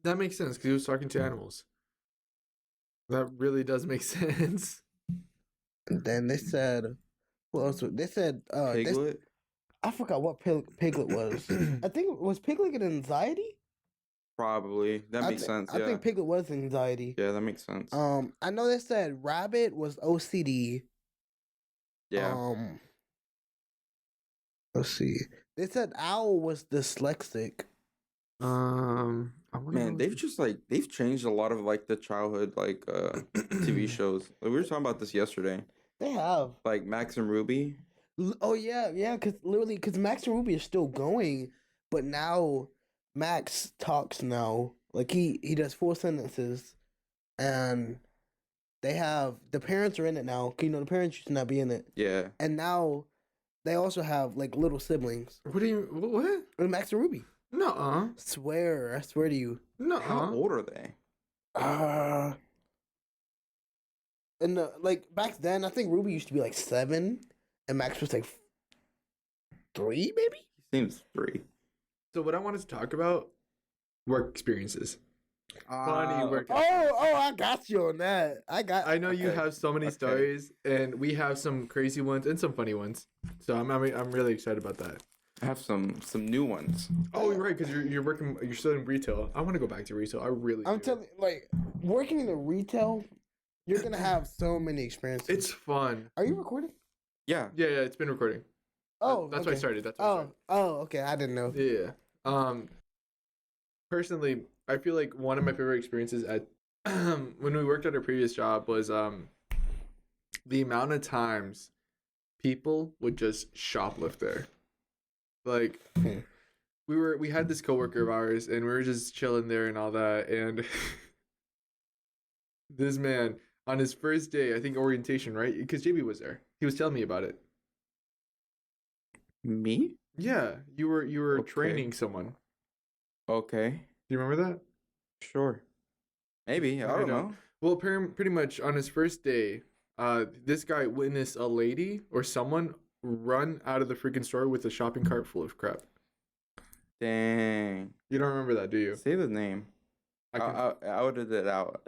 That makes sense because he was talking to animals. That really does make sense. And then they said, what else? They said, Piglet. I forgot what Piglet was. I think was Piglet an anxiety? Probably that I makes thi- sense. I Yeah, think Piglet was anxiety. yeah, that makes sense. I know they said Rabbit was OCD. Yeah, Let's see. They said Owl was dyslexic. I wonder man, what- they've changed a lot of like the childhood like TV shows. Like, we were talking about this yesterday. They have. Like Max and Ruby. Oh yeah, because Max and Ruby are still going, but now Max talks now. Like he does full sentences, and the parents are in it now. 'Cause, the parents used to not be in it, Yeah. and now they also have like little siblings. What do you? What? With Max and Ruby. No. I swear to you. No. How old are they? And like back then, I think Ruby used to be like 7, and Max was like 3, maybe. He seems free. So what I wanted to talk about, work experiences. Funny work. I got you on that. I know you Okay. have so many Okay. stories, and we have some crazy ones and some funny ones. So I'm really excited about that. I have some new ones. Oh, you're right, because you're still in retail. I want to go back to retail. I really I'm do. telling you, like working in the retail, you're gonna have so many experiences. It's fun. Are you recording? Yeah. Yeah, it's been recording. Oh, That's okay. why I started. That's why I started. Okay. I didn't know. Yeah. Personally, I feel like one of my favorite experiences at when we worked at our previous job was the amount of times people would just shoplift there. Like we had this coworker of ours and we were just chilling there and all that, and this man on his first day, I think orientation, right? Because JB was there. He was telling me about it. Me? Yeah, you were Okay. training someone. Okay. Do you remember that? Sure. Maybe. I don't know. Well, pretty much on his first day, this guy witnessed a lady or someone run out of the freaking store with a shopping cart full of crap. Dang. You don't remember that, do you? Say the name. I can... I outed it out.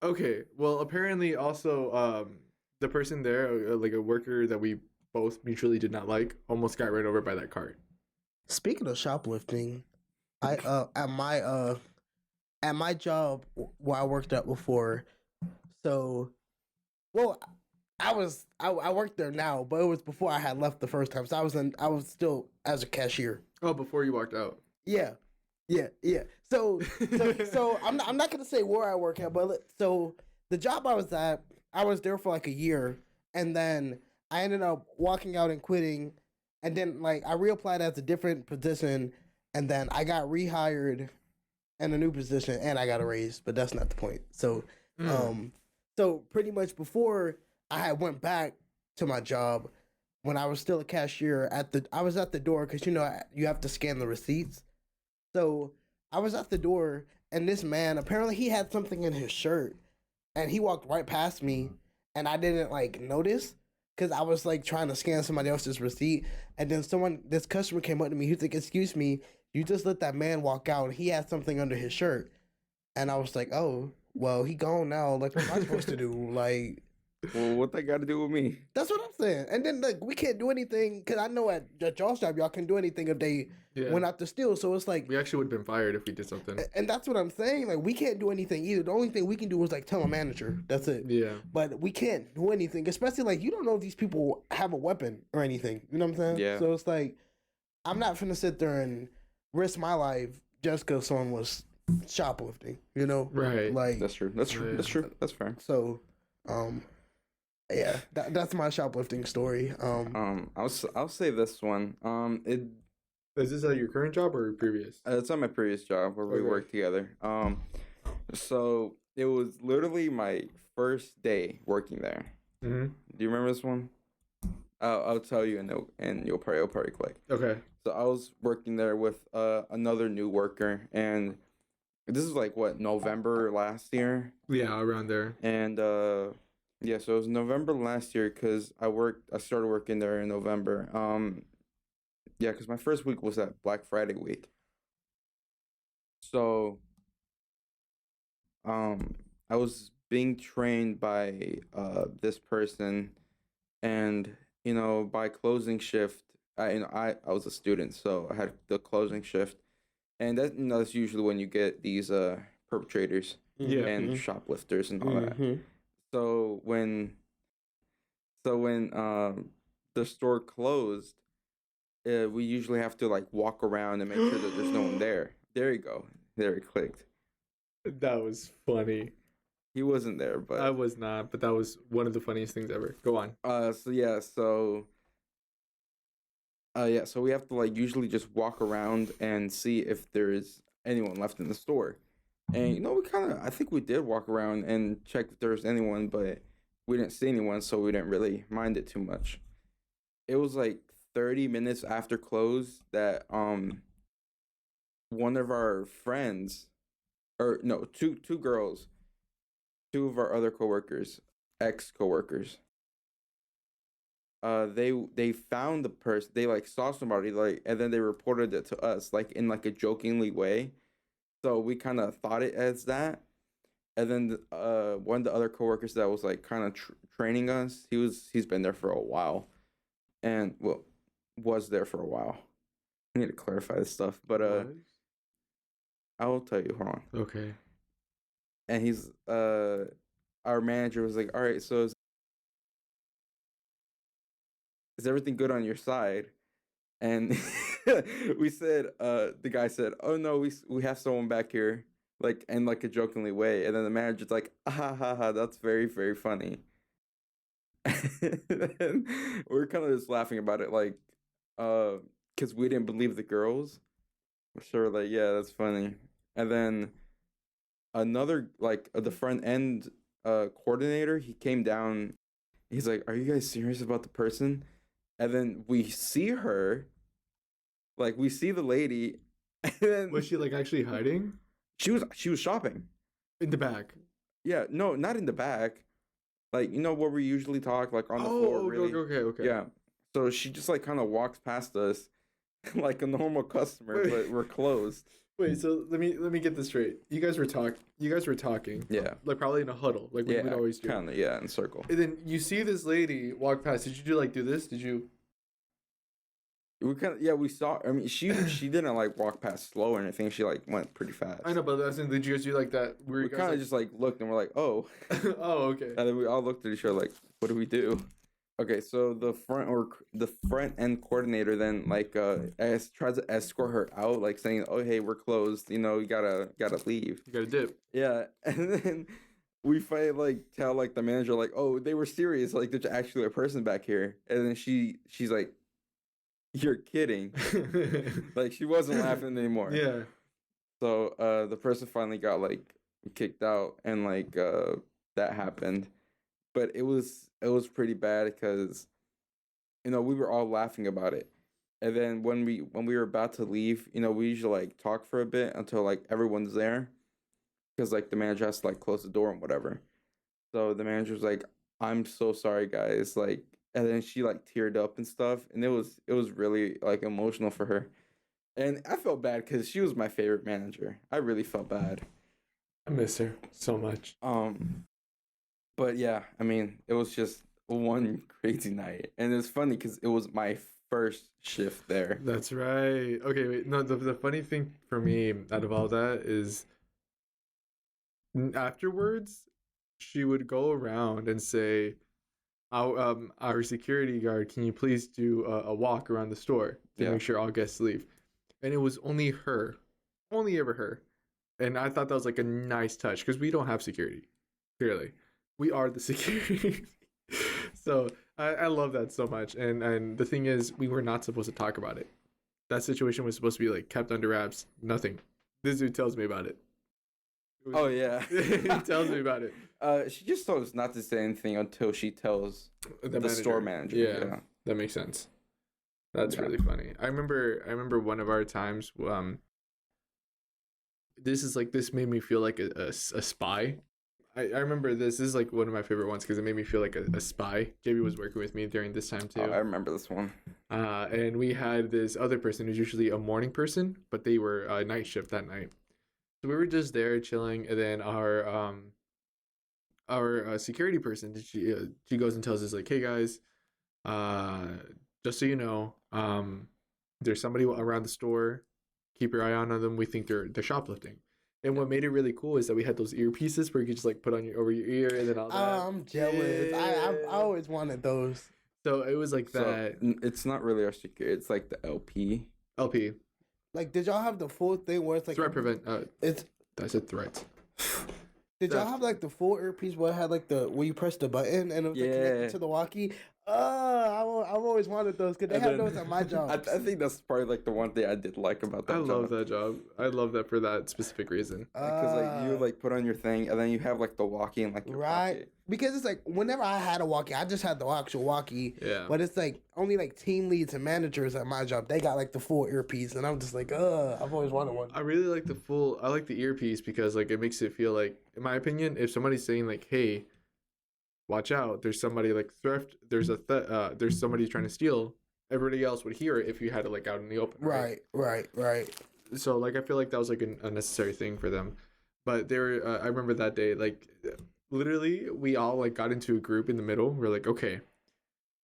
Okay. Well, apparently, also, the person there, like a worker that we both mutually did not like, almost got ran over by that cart. Speaking of shoplifting, I at my job where I worked at before, so well I worked there now, but it was before I had left the first time. So I was still as a cashier. Oh, before you walked out. Yeah. So I'm not gonna say where I work at, but so the job I was at, I was there for like a year, and then I ended up walking out and quitting, and then like I reapplied as a different position, and then I got rehired in a new position, and I got a raise, but that's not the point. So, so pretty much before I had went back to my job, when I was still a cashier I was at the door because you have to scan the receipts. So I was at the door, and this man apparently he had something in his shirt, and he walked right past me, and I didn't like notice because I was like trying to scan somebody else's receipt, and then this customer came up to me. He was like, "Excuse me, you just let that man walk out. He had something under his shirt," and I was like, "Oh, well, he gone now. Like, what am I supposed to do? Like." Well, what that got to do with me? That's what I'm saying. And then like we can't do anything because I know at y'all's job y'all can do anything if they went out to steal. So it's like we actually would have been fired if we did something. And that's what I'm saying. Like we can't do anything either. The only thing we can do is like tell a manager. That's it. Yeah. But we can't do anything, especially like you don't know if these people have a weapon or anything. You know what I'm saying? Yeah. So it's like I'm not finna sit there and risk my life just because someone was shoplifting. You know? Right. Like That's true. That's true. Yeah. That's true. That's fair. So, yeah, that's my shoplifting story. I'll say this one. Is this at your current job or previous? It's on my previous job where we Okay. worked together. So it was literally my first day working there. Mm-hmm. Do you remember this one? I'll tell you, and you'll probably click. Okay. So I was working there with another new worker, and this is like what, November last year, Yeah, around there. and yeah, so it was November last year because I started working there in November. Yeah, because my first week was that Black Friday week. So I was being trained by this person, and by closing shift, I was a student, so I had the closing shift, and that's usually when you get these perpetrators Yeah. and shoplifters and all that. So when the store closed, we usually have to like walk around and make sure that there's no one there. There you go. There it clicked. That was funny. He wasn't there, but I was not, but that was one of the funniest things ever. Go on. So we have to like usually just walk around and see if there's anyone left in the store. And I think we did walk around and check if there was anyone, but we didn't see anyone, so we didn't really mind it too much. It was like 30 minutes after close that one of our friends, or no, two girls, two of our other coworkers, ex-coworkers, they found the person. They like saw somebody like, and then they reported it to us like in like a jokingly way. So we kind of thought it as that. And then one of the other coworkers that was like kind of training us, he's been there for a while, and well, was there for a while. I need to clarify this stuff, but I will tell you. Hold on. Okay. And he's our manager was like, all right, so is everything good on your side? And we said, the guy said, oh no, we have someone back here, like in like a jokingly way. And then the manager's like, ah, ha ha ha, that's very, very funny. And we're kind of just laughing about it, like, because we didn't believe the girls. So we're like, yeah, that's funny. And then another, like, the front end coordinator, he came down. He's like, are you guys serious about the person? And then we see her, like we see the lady. And then Was she like actually hiding she was shopping in the back? Yeah, no, not in the back. Like, you know where we usually talk, like on the floor. Oh, Really. okay. Yeah. So she just like kind of walks past us, like a normal customer, but we're closed. Wait, so let me get this straight. You guys were talking. Yeah. Like probably in a huddle, like we would always do. Kind of, yeah, in a circle. And then you see this lady walk past. Did you do this? Did you? We kind of, yeah, we saw. I mean, she didn't like walk past slow or anything. She like went pretty fast. I know, but that's did you guys do like that? We kind of just like looked and we're like, oh. Oh, okay. And then we all looked at each other like, what do we do? Okay, so the front end coordinator then like tries to escort her out, like saying, oh hey, we're closed. You know, you gotta leave. You gotta dip. Yeah, and then we finally like tell like the manager like, oh, they were serious. Like there's actually a person back here, and then she's like, you're kidding. Like she wasn't laughing anymore. Yeah. So the person finally got like kicked out, and like that happened. But it was pretty bad because, you know, we were all laughing about it. And then when we were about to leave, you know, we usually like talk for a bit until like everyone's there, because like the manager has to like close the door and whatever. So the manager was like, I'm so sorry guys, like, and then she like teared up and stuff, and it was really like emotional for her. And I felt bad because she was my favorite manager. I really felt bad. I miss her so much. But yeah, I mean, it was just one crazy night. And it's funny because it was my first shift there. That's right. Okay, wait. No, the funny thing for me out of all that is afterwards, she would go around and say, our security guard, can you please do a walk around the store to make sure all guests leave? And it was only her. Only ever her. And I thought that was like a nice touch because we don't have security, clearly. We are the security. So I love that so much. And the thing is, we were not supposed to talk about it. That situation was supposed to be like kept under wraps. Nothing. This dude tells me about it. Oh yeah. He tells me about it. She just told us not to say anything until she tells the store manager. Yeah, that makes sense. That's really funny. I remember one of our times. This made me feel like a spy. I remember this is like one of my favorite ones because it made me feel like a spy. JB was working with me during this time too. Oh, I remember this one. And we had this other person who's usually a morning person, but they were a night shift that night. So we were just there chilling, and then our security person, she goes and tells us like, hey guys, just so you know, there's somebody around the store. Keep your eye on them. We think they're shoplifting. And what made it really cool is that we had those earpieces where you could just like put on over your ear and then all that. I'm jealous. Yeah. I always wanted those. So it was like that. It's not really our secret. It's like the LP. LP. Like, did y'all have the full thing where it's like Threat prevent. It's. I said threats. Did y'all have like the full earpiece where it had like where you press the button and it was like connected to the walkie? I've always wanted those because they And have then- those at my job. I think that's probably like the one thing I did like about that I job. love that job. I love that for that specific reason. Because like you like put on your thing and then you have like the walkie in like your right? pocket. Because it's like whenever I had a walkie, I just had the actual walkie. Yeah. But it's like only like team leads and managers at my job. They got like the full earpiece, and I'm just like, I've always wanted one. I really like I like the earpiece because like it makes it feel like, in my opinion, if somebody's saying like, hey, watch out, there's somebody like theft, there's somebody trying to steal, everybody else would hear it if you had it like out in the open. Right. So like I feel like that was like a necessary thing for them. But I remember that day, like literally we all like got into a group in the middle. We're like, okay,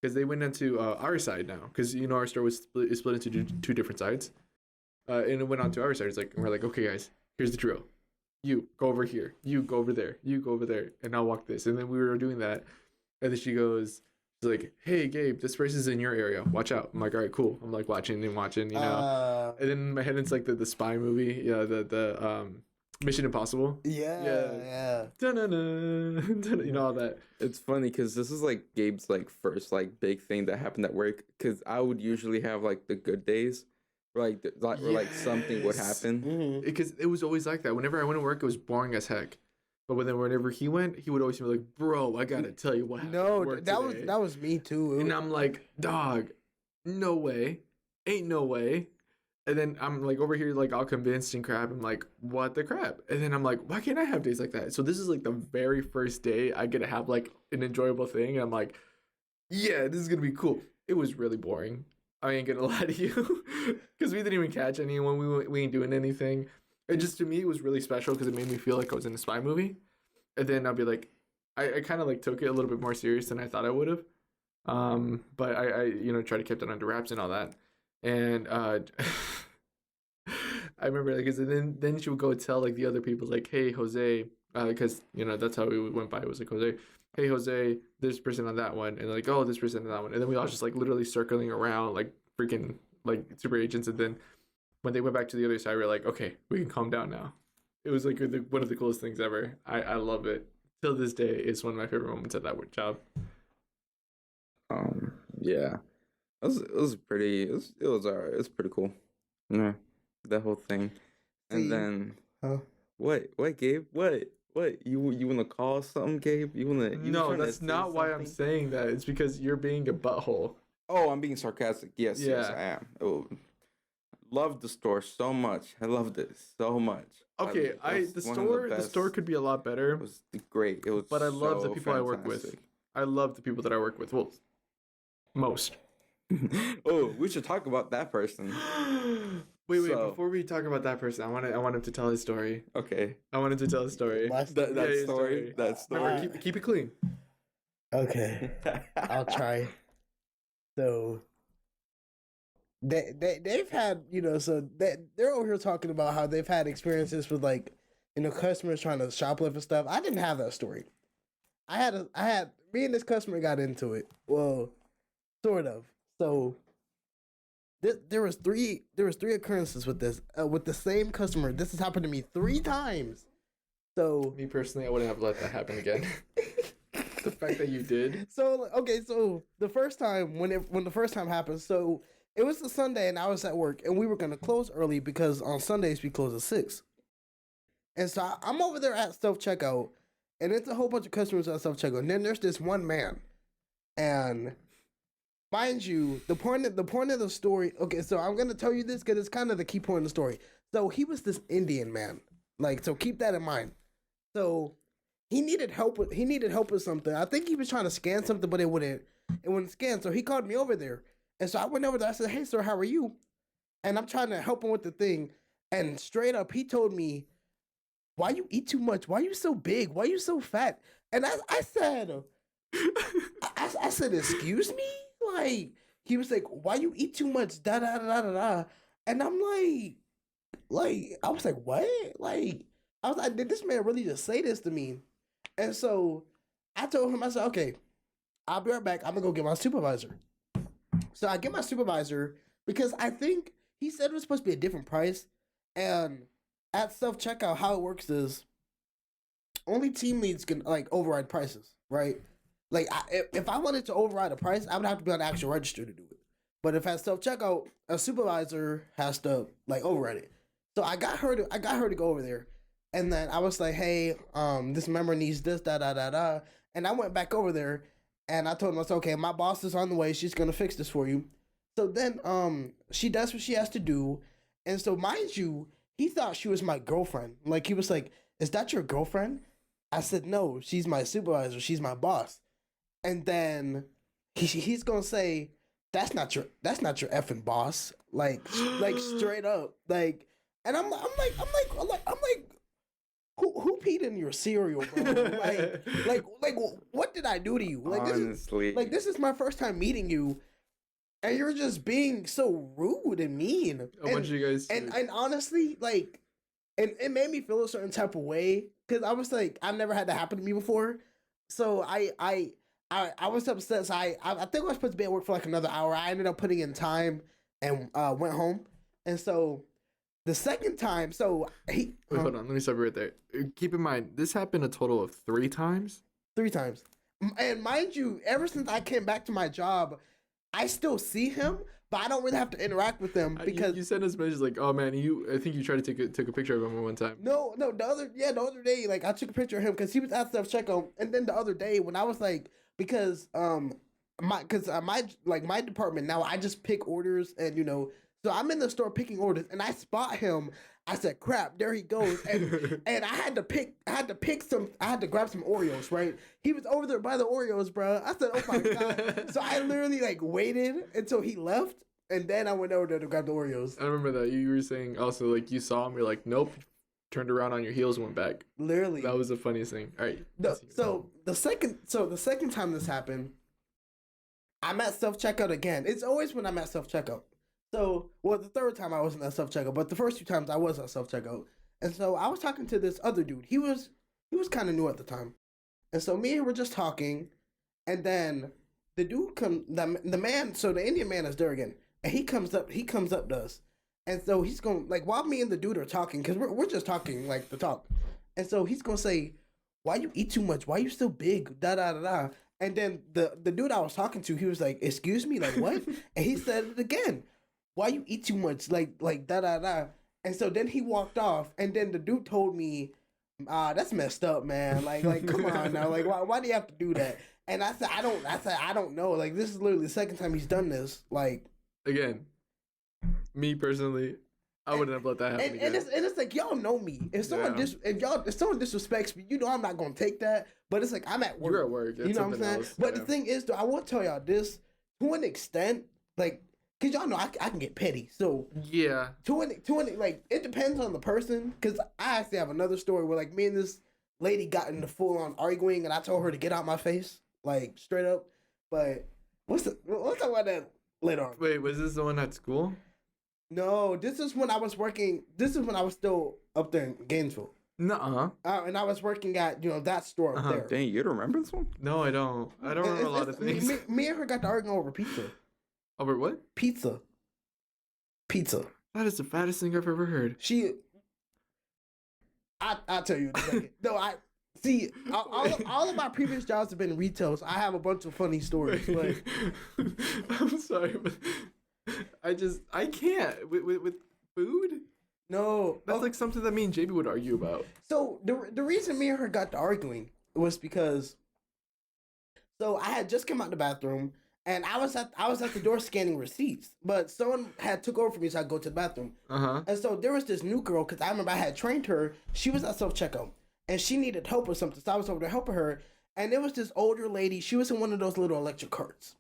because they went into our side now, because you know our store was split into two different sides, and it went on to our side. It's like, and we're like, okay guys, here's the drill. You go over here, you go over there, you go over there, and I'll walk this. And then we were doing that, and then she's like, hey Gabe, this person's in your area, watch out. I'm like, all right, cool. I'm like watching, you know. And then in my head it's like the spy movie, the Mission Impossible. Yeah. You know, all that. It's funny because this is like Gabe's like first like big thing that happened at work. Because I would usually have like the good days, where like something would Yes. happen. Mm-hmm. Because it was always like that. Whenever I went to work, it was boring as heck. But whenever he went, he would always be like, "Bro, I gotta tell you what happened." No, at work that today." was me too. And I'm like, "Dog, no way, ain't no way." And then I'm like over here, like all convinced and crap. I'm like, "What the crap?" And then I'm like, "Why can't I have days like that?" So this is like the very first day I get to have like an enjoyable thing. And I'm like, "Yeah, this is gonna be cool." It was really boring. I ain't gonna lie to you, because we didn't even catch anyone. We ain't doing anything. It just, to me, it was really special because it made me feel like I was in a spy movie. And then I'll be like, I kind of like took it a little bit more serious than I thought I would have. But I tried to keep that under wraps and all that. And I remember like, 'cause then she would go tell like the other people like, hey Jose, because that's how we went by. It was like, Jose, hey Jose, this person on that one, and like, oh, this person on that one, and then we all just like literally circling around like freaking like super agents. And then when they went back to the other side, we were like, okay, we can calm down now. It was like one of the coolest things ever. I love it. Till this day, it's one of my favorite moments at that work job. Yeah, it was pretty. It was alright. It's pretty cool. Yeah, that whole thing. And See, then huh? what, Gabe? What? You wanna call something, Gabe? You No, trying to that's say not why I'm something? saying that. It's because you're being a butthole. Oh, I'm being sarcastic. Yes, Yeah. I am. Oh, loved the store so much. I loved it so much. Okay, It was the one of store best- could be a lot better, It was great. It was. but I love the so people I work with. fantastic. I love the people that I work with. Well, most. Oh, we should talk about that person. Wait, So- before we talk about that person, I want him to tell his story. Okay, I want him to tell his story. that Yeah, his story. That Remember, story. keep it clean. Okay, I'll try. So they've had so they're over here talking about how they've had experiences with like customers trying to shoplift and stuff. I didn't have that story. I had me and this customer got into it. Well, sort of. So there was three occurrences with this with the same customer. This has happened to me 3 times. So Me personally, I wouldn't have let that happen again. The fact that you did. So okay, so the first time when the first time happened, so it was a Sunday and I was at work and we were gonna close early because on Sundays we close at 6. And so I'm over there at self checkout, and it's a whole bunch of customers at self checkout. And then there's this one man, and mind you, the point of the story. Okay, so I'm gonna tell you this because it's kind of the key point of the story. So he was this Indian man, like, so keep that in mind. So he needed help with something. I think he was trying to scan something, but it wouldn't scan. So he called me over there, and so I went over there. I said, "Hey, sir, how are you?" And I'm trying to help him with the thing, and straight up, he told me, "Why you eat too much? Why you so big? Why you so fat?" And I said, I said, "Excuse me?" Like, he was like, "Why you eat too much?" Da da da da da. And I'm like, I was like, "What?" Like, I was like, "Did this man really just say this to me?" And so I told him, I said, "Okay, I'll be right back. I'm gonna go get my supervisor." So I get my supervisor because I think he said it was supposed to be a different price, and at self checkout, how it works is only team leads can like override prices, right? like if I wanted to override a price, I would have to be on the actual register to do it. But if at self checkout, a supervisor has to like override it. So I got her to go over there, and then I was like, hey, this member needs this, da da da da, and I went back over there, and I told him, I said, okay, my boss is on the way, she's gonna fix this for you. So then she does what she has to do, and so mind you, he thought she was my girlfriend. Like he was like, is that your girlfriend? I said, no, she's my supervisor, she's my boss. And then he's gonna say, that's not your effing boss. Like straight up. Like, and I'm like, who peed in your cereal, bro? like what did I do to you? Like Honestly, this is my first time meeting you, and you're just being so rude and mean. A bunch of you guys and honestly, like, and it made me feel a certain type of way because I was like, I've never had that happen to me before. So I was upset. So I think I was supposed to be at work for like another hour. I ended up putting in time and went home. And so the second time, so he wait, hold on, let me stop you right there. Keep in mind, this happened a total of 3 times. 3 times. And mind you, ever since I came back to my job, I still see him, but I don't really have to interact with him because you sent us messages like, "Oh man, I think you tried to took a picture of him one time." No, the other day, like I took a picture of him because he was at self checkout, and then the other day when I was like, because my department now, I just pick orders, and so I'm in the store picking orders, and I spot him. I said, "Crap, there he goes!" And and I had to grab some Oreos. Right, he was over there by the Oreos, bro. I said, "Oh my god!" So I literally like waited until he left, and then I went over there to grab the Oreos. I remember that you were saying also like you saw him, you're like, "Nope," turned around on your heels, went back. Literally, that was the funniest thing. All right. No, so the second time this happened, I'm at self checkout again. It's always when I'm at self checkout. So, well, the third time I wasn't at self checkout, but the first 2 times I was at self checkout. And so I was talking to this other dude. He was kind of new at the time, and so me and him were just talking, and then the dude the man, so the Indian man is there again, and he comes up to us, and so he's going like while me and the dude are talking, because we're just talking like the talk, and so he's gonna say, "Why you eat too much? Why you still big? Da da da da." And then the dude I was talking to, he was like, "Excuse me, like what?" And he said it again. Why you eat too much? Like da da da. And so then he walked off, and then the dude told me, that's messed up, man. Like come on now. Like why do you have to do that? And I said I don't know. Like this is literally the second time he's done this. Like again, me personally, I wouldn't have let that happen. And it's like y'all know me. If someone disrespects me, I'm not gonna take that. But it's like I'm at work. You're at work. You know what I'm saying? Else. But the thing is, though, I will tell y'all this to an extent, like. Cause y'all know I can get petty, so yeah. To an like it depends on the person. Cause I actually have another story where like me and this lady got into full on arguing, and I told her to get out my face, like straight up. But let's talk about that later on. Wait, was this the one at school? No, this is when I was working. This is when I was still up there in Gainesville. Nuh-uh. And I was working at that store up there. Dang, you don't remember this one? No, I don't. I don't remember a lot of things. Me and her got to arguing over pizza. Over what? Pizza. That is the fattest thing I've ever heard. I'll tell you in a second. No, see, all of my previous jobs have been retail, so I have a bunch of funny stories. But I'm sorry, but I can't with food. No, that's like something that me and JB would argue about. So the reason me and her got to arguing was because, so I had just come out the bathroom. And I was at the door scanning receipts, but someone had took over for me, so I go to the bathroom. And so there was this new girl, because I remember I had trained her. She was at self checkout, and she needed help with something, so I was over there helping her. And there was this older lady. She was in one of those little electric carts,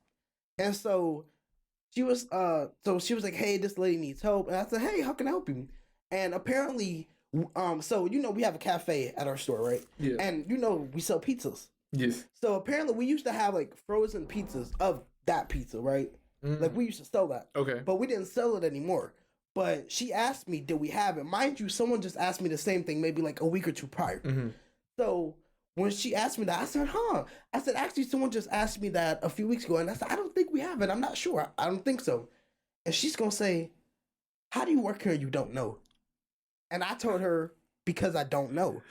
and so she was like, "Hey, this lady needs help." And I said, "Hey, how can I help you?" And apparently, so we have a cafe at our store, right? Yeah. And we sell pizzas. Yes. So apparently, we used to have like frozen pizzas of that pizza, right? Like we used to sell that. Okay. But we didn't sell it anymore. But she asked me, did we have it? Mind you, someone just asked me the same thing maybe like a week or two prior. So when she asked me that, I said, I said, actually, someone just asked me that a few weeks ago. And I said, I don't think we have it. I'm not sure. I don't think so. And she's going to say, how do you work here and you don't know? And I told her, because I don't know.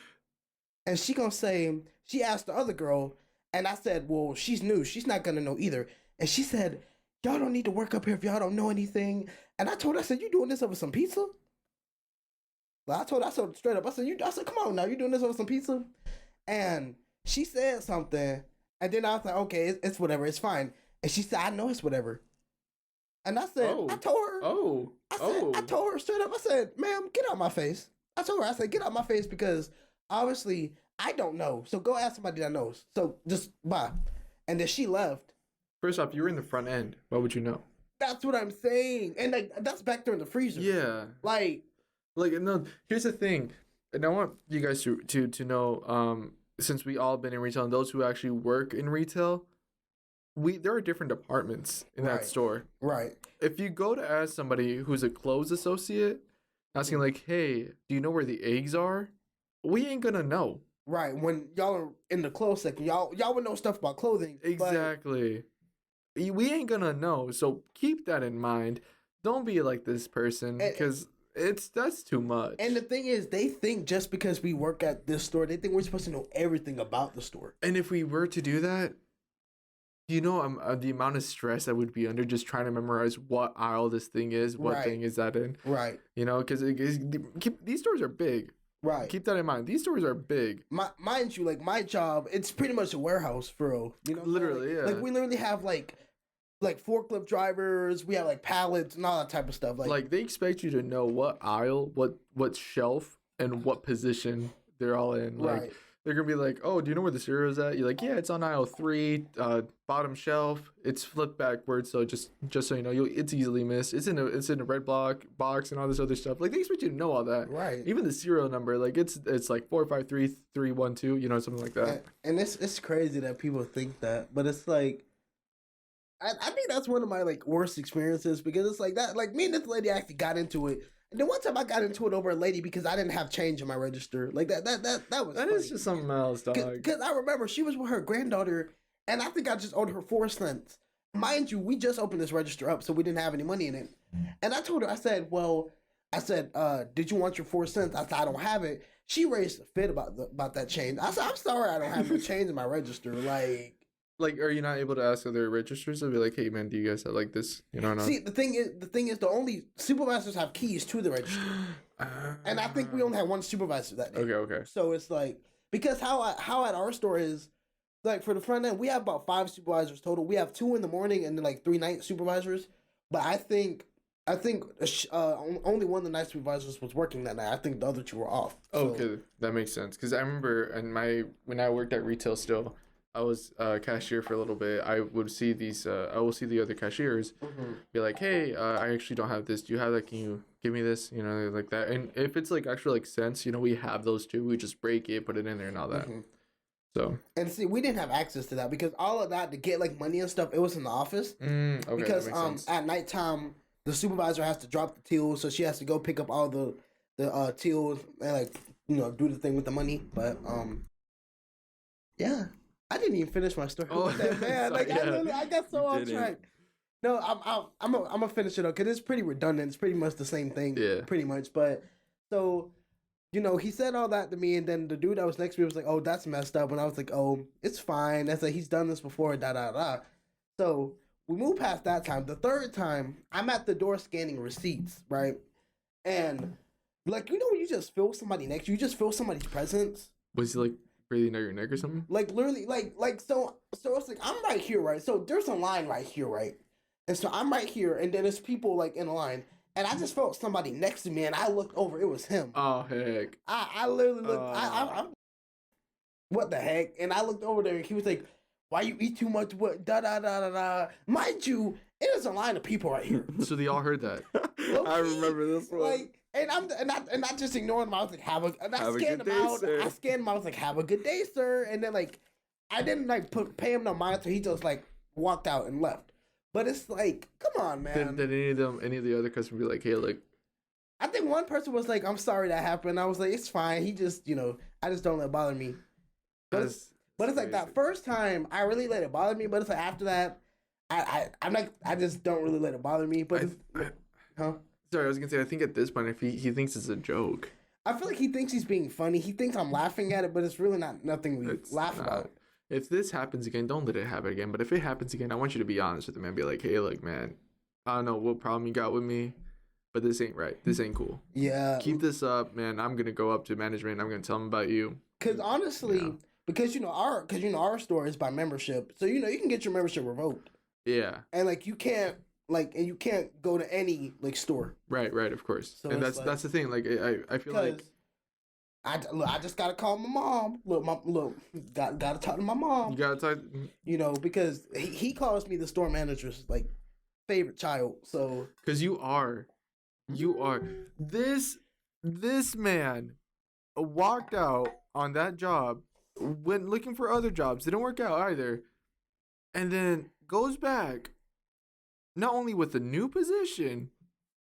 And she going to say, she asked the other girl, And I said, well, she's new. She's not going to know either. And she said, y'all don't need to work up here if y'all don't know anything. And I told her, I said, you doing this over some pizza? Like, I told her straight up. I said, come on now, you doing this over some pizza? And she said something. And then I was like, okay, it's whatever. It's fine. And she said, I know it's whatever. And I said, I told her. I told her straight up. I said, ma'am, get out my face. I told her, I said, get out my face because obviously I don't know. So go ask somebody that knows. So just bye. And then she left. First off, you were in the front end. Why would you know? That's what I'm saying. And like that's back there in the freezer. Yeah. Like no, here's the thing. And I want you guys to know, since we all been in retail and those who actually work in retail, there are different departments in that store. Right. If you go to ask somebody who's a clothes associate, asking like, hey, do you know where the eggs are? We ain't gonna know. Right. When y'all are in the clothes section, y'all would know stuff about clothing. Exactly. We ain't gonna know. So keep that in mind. Don't be like this person because that's too much. And the thing is, they think just because we work at this store, they think we're supposed to know everything about the store. And if we were to do that, you know, the amount of stress I would be under just trying to memorize what aisle this thing is, what thing is that in. Right. You know, because these stores are big. Right. Keep that in mind. These stores are big. Mind you, like my job, it's pretty much a warehouse for real. You know, literally, like, yeah. Like we literally have like forklift drivers. We have like pallets and all that type of stuff. Like they expect you to know what aisle, what shelf, and what position they're all in. Like they're gonna be like, "Oh, do you know where the cereal's at?" You're like, "Yeah, it's on aisle 3, bottom shelf. It's flipped backwards, so just so you know, it's easily missed. It's in a red box and all this other stuff. Like they expect you to know all that. Right. Even the serial number, like it's like 453-312, you know, something like that. And it's crazy that people think that, but it's like, I think that's one of my like worst experiences because it's like that. Like me and this lady actually got into it. And then one time I got into it over a lady because I didn't have change in my register. Like that was That is just something else, dog. Because I remember she was with her granddaughter, and I think I just owed her 4 cents. Mind you, we just opened this register up, so we didn't have any money in it. And I told her, I said, did you want your 4 cents? I said, I don't have it. She raised a fit about that change. I said, I'm sorry, I don't have no change in my register. Like, are you not able to ask other registers? They'll be like, "Hey, man, do you guys have like this?" You know. See, the thing is, the only supervisors have keys to the register, and I think we only had one supervisor that day. Okay. So it's like because how at our store is like for the front end, we have about 5 supervisors total. We have 2 in the morning and then like 3 night supervisors. But I think only one of the night supervisors was working that night. I think the other 2 were off. So. Okay, that makes sense. Because I remember when I worked at retail still. I was a cashier for a little bit. I would see I will see the other cashiers, be like, "Hey, I actually don't have this. Do you have that? Can you give me this?" You know, like that. And if it's like actually like cents, you know, we have those too. We just break it, put it in there, and all that. So. And see, we didn't have access to that because all of that to get like money and stuff, it was in the office. Okay. Because at nighttime the supervisor has to drop the tills, so she has to go pick up all the tills and like do the thing with the money. But yeah. I didn't even finish my story. Oh, man! Like I got so off track. No, I'm gonna finish it up because it's pretty redundant. It's pretty much the same thing. Yeah. Pretty much, but so he said all that to me, and then the dude that was next to me was like, "Oh, that's messed up," and I was like, "Oh, it's fine." That's like he's done this before. Da da da. So we moved past that time. The third time, I'm at the door scanning receipts, right? And like when you just feel somebody next, you just feel somebody's presence. Was he like breathing down your neck or something? Like literally, like so it's like I'm right here, right? So there's a line right here, right? And so I'm right here, and then there's people like in a line, and I just felt somebody next to me, and I looked over, it was him. Oh heck! I literally looked. I what the heck? And I looked over there, and he was like, "Why you eat too much? What da da da da da?" Mind you, it is a line of people right here. So they all heard that. I remember this one. Like. And I just ignored him. I was like, have a good day, sir. I scanned him. I was like, have a good day, sir. And then like, I didn't like pay him no mind, so he just like walked out and left. But it's like, come on, man. Did any of the other customers be like, "Hey, look"? I think one person was like, "I'm sorry that happened." I was like, "It's fine." He just, I just don't let it bother me. But it's like that first time, I really let it bother me. But it's like after that, I'm like, I just don't really let it bother me. But huh? Sorry, I was gonna say. I think at this point, if he thinks it's a joke, I feel like he thinks he's being funny. He thinks I'm laughing at it, but it's really nothing we laugh about. if this happens again, don't let it happen again. But if it happens again, I want you to be honest with them and be like, hey, look, man, I don't know what problem you got with me, but this ain't right. This ain't cool. Yeah, Keep this up, man. I'm gonna go up to management. I'm gonna tell them about you. because honestly, Yeah. because our store is by membership, so you can get your membership revoked, Yeah. and like you can't go to any like store. Right. Of course. So And it's that's the thing. Like I feel like Because I just gotta call my mom. Gotta talk to my mom. you gotta talk. Because he calls me the store manager's like favorite child. So Because you are this man walked out on that job, went looking for other jobs, didn't work out either, and then goes back not only with a new position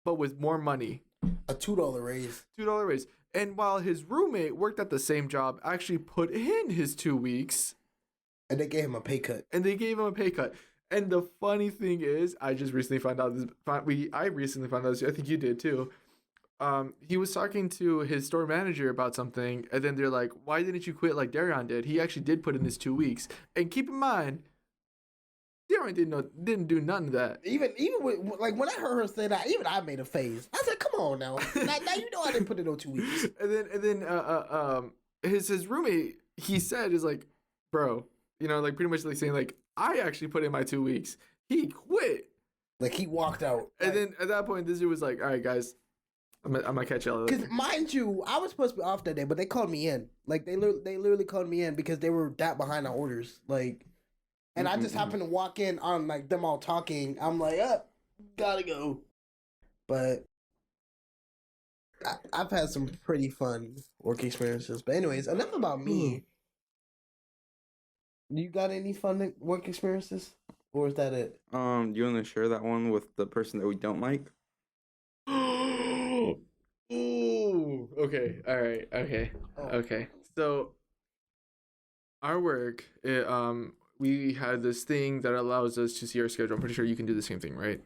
but with more money. a $2 raise. $2 raise. And while his roommate worked at the same job, actually put in his 2 weeks, And they gave him a pay cut. and they gave him a pay cut. And the funny thing is, I just recently found out this. I recently found out this. I think you did too. He was talking to his store manager about something, and then they're like, "Why didn't you quit like Darion did? He actually did put in his 2 weeks." And keep in mind, Darion didn't do none of that. Even with, like when I heard her say that, even I made a face. I said, "Come on now, now I didn't put in no 2 weeks." And then his roommate, he said, is like, "Bro, like pretty much like saying like, I actually put in my 2 weeks. He quit." Like he walked out. And then at that point, this dude was like, "All right, guys, I'm gonna catch y'all later." Because mind you, I was supposed to be off that day, but they called me in. Like they literally called me in because they were that behind on orders. Like, and I just happened to walk in on like them all talking. I'm like, gotta go. But I've had some pretty fun work experiences. But anyways, enough about me. You got any fun work experiences, or is that it? You want to share that one with the person that we don't like? Ooh. Okay. All right. Okay. Oh. Okay. So our work, we had this thing that allows us to see our schedule. I'm pretty sure you can do the same thing, right?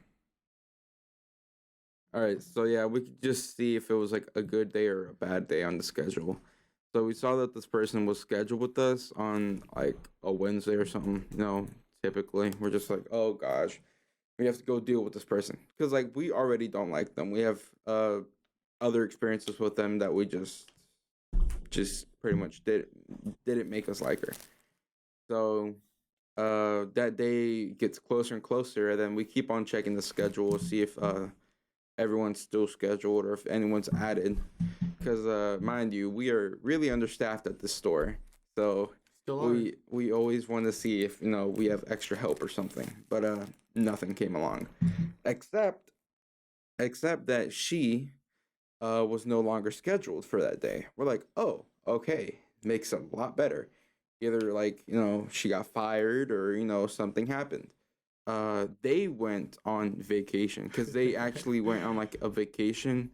All right, so yeah, we could just see if it was like a good day or a bad day on the schedule. So we saw that this person was scheduled with us on like a Wednesday or something. Typically we're just like, oh gosh, we have to go deal with this person because like we already don't like them. We have other experiences with them that we just pretty much didn't make us like her. So that day gets closer and closer, and then we keep on checking the schedule, see if everyone's still scheduled or if anyone's added. Because mind you, we are really understaffed at this store, so we always want to see if we have extra help or something. But nothing came along, except that she was no longer scheduled for that day. We're like, oh, okay, makes it a lot better. Either like she got fired or something happened. They went on vacation because they actually went on like a vacation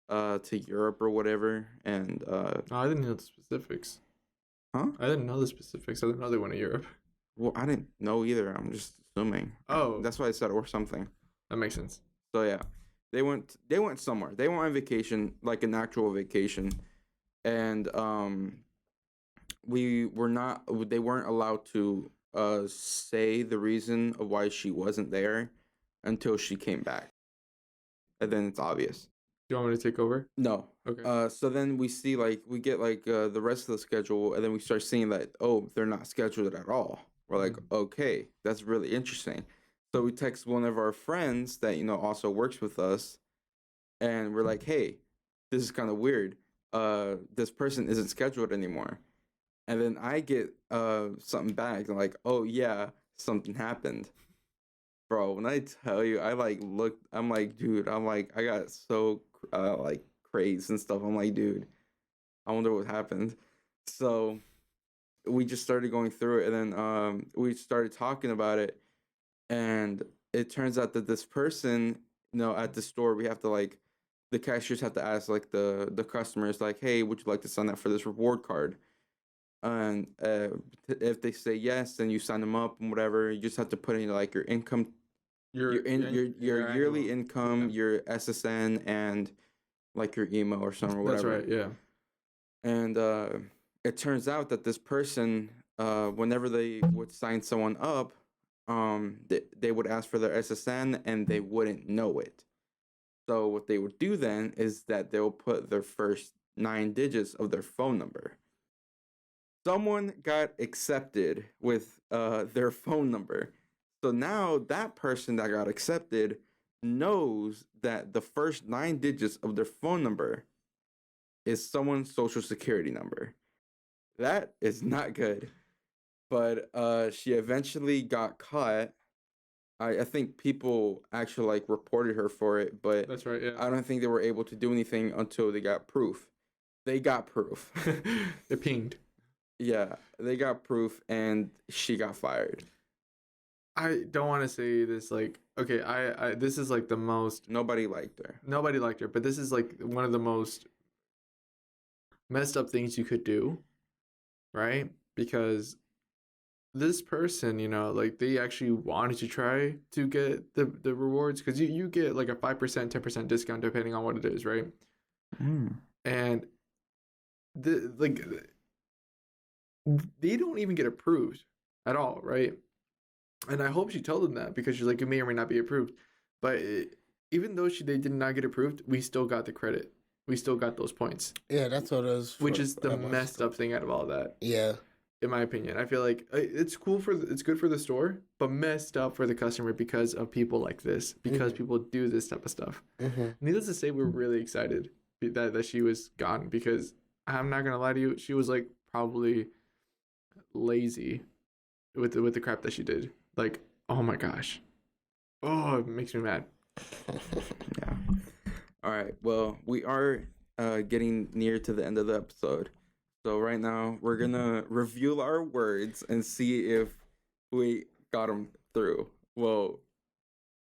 to Europe or whatever, and I didn't know the specifics. Huh? I didn't know the specifics. I didn't know they went to Europe. Well, I didn't know either. I'm just assuming. Oh, That's why I said or something. that makes sense. So yeah, they went somewhere. They went on vacation, like an actual vacation, and they weren't allowed to say the reason of why she wasn't there until she came back, and then it's obvious. Do you want me to take over? No. Okay. So then we see we get the rest of the schedule, and then we start seeing that they're not scheduled at all. We're like, okay, that's really interesting. So we text one of our friends that also works with us, and we're like, hey, this is kind of weird. This person isn't scheduled anymore. And then I get something back, and like, oh yeah, something happened. Bro, when I tell you, I looked, I'm like, dude, I got so crazed and stuff. I'm like, dude, I wonder what happened. So we just started going through it, and then we started talking about it, and it turns out that this person, at the store, we have to the cashiers have to ask the customers hey, would you like to sign up for this reward card? And if they say yes, then you sign them up and whatever. You just have to put in your income, your yearly income, your SSN, and your email or something or whatever. That's right. Yeah. And it turns out that this person whenever they would sign someone up, they would ask for their SSN and they wouldn't know it. So what they would do then is that they'll put their first 9 digits of their phone number. Someone got accepted with their phone number. So now that person that got accepted knows that the first 9 digits of their phone number is someone's social security number. That is not good. But she eventually got caught. I think people actually like reported her for it, but That's right. Yeah. I don't think they were able to do anything until they got proof. They got proof. They're pinged. Yeah, they got proof, and she got fired. I don't want to say this like, okay, I this is like the most Nobody liked her. nobody liked her, but this is like one of the most messed up things you could do, right? Because this person, you know, like they actually wanted to try to get the rewards, because you get like a 5%, 10% discount depending on what it is, right? And they don't even get approved at all, right? And I hope she told them that, because she's like, it may or may not be approved. But even though they did not get approved, we still got the credit. We still got those points. Yeah, that's what it is. Which is the messed up thing out of all that. Yeah. In my opinion, I feel like it's cool it's good for the store, but messed up for the customer because of people like this, because people do this type of stuff. Needless to say, we were really excited that she was gone, because I'm not gonna lie to you, she was like probably lazy with the crap that she did. Like, oh my gosh, oh, it makes me mad. Yeah. All right. Well, we are getting near to the end of the episode. So right now we're gonna review our words and see if we got them through. Well,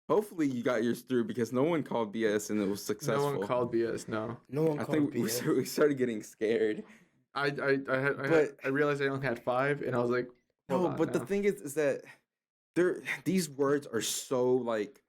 hopefully you got yours through, because no one called BS and it was successful. No one called BS. No. No one I called think BS. we started getting scared. I realized I only had 5, and I was like, No, but the thing is that these words are so like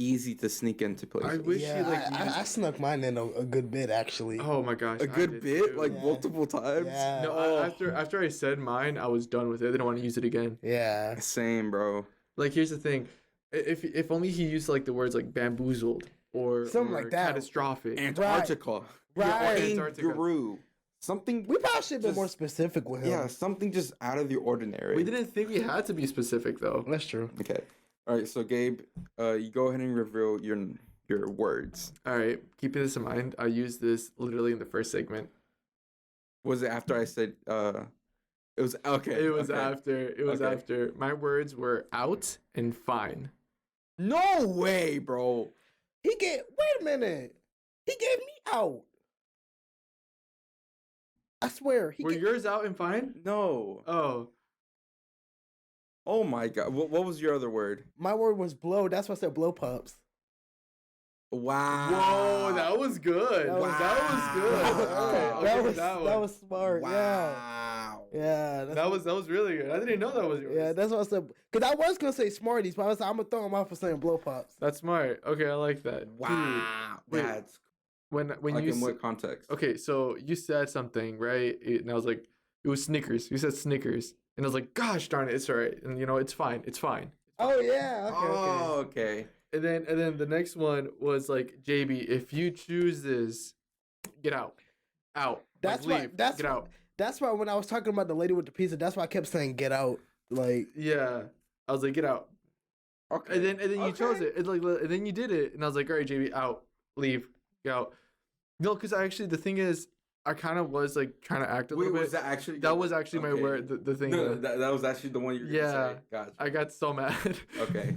easy to sneak into places. I wish Yeah, you like. I snuck mine in a good bit, actually. Oh my gosh, A I good did bit, too. like Yeah. multiple times. Yeah. No, after I said mine, I was done with it. I didn't want to use it again. Yeah. Same, bro. Like, here's the thing, if only he used like the words like bamboozled or Something or like that. catastrophic. Antarctica. Right. Antarctica. Kangaroo. Something. We probably should have been Just- more specific with him. Yeah, something just out of the ordinary. We didn't think we had to be specific though. That's true. Okay. All right. So Gabe, you go ahead and reveal your words. All right, keeping this in mind, I used this literally in the first segment. Was it after I said? It was okay. It was okay. after. It was Okay. after. My words were out and fine. No way, bro. Wait a minute. He gave me out. I swear. Were yours out and fine? No. Oh, Oh my god. What was your other word? My word was blow. That's why I said blow pups. Wow. whoa, that was good. That was- That was good. Wow. Okay, I'll that give was you that that one. was smart. Yeah. Wow. Yeah. That was really good. I didn't know that was yours. Yeah, that's what I said. Because I was going to say Smarties, but I was like, I'm going to throw him off for saying blow pops. That's smart. Okay, I like that. Wow. Wait, That's When like you in what context? okay, so you said something, right? And I was like, it was Snickers. You said Snickers, and I was like, gosh darn it, it's all right, and you know, it's fine, it's fine. Oh, yeah. Okay, Oh, okay. And then the next one was like, JB, if you choose this, get out. That's like, why- leave. that's get why- out. That's why when I was talking about the lady with the pizza, that's why I kept saying get out. Like, Yeah, I was like, get out. Okay. And then you chose it. And then you did it, and I was like, all right, JB, out, leave, get out. No, because the thing is, I kind of was like trying to act a Wait, little bit. was that actually? That was actually my Okay. word. The thing. No, that was actually the one you were Yeah. gonna say. Gotcha. I got so mad. Okay.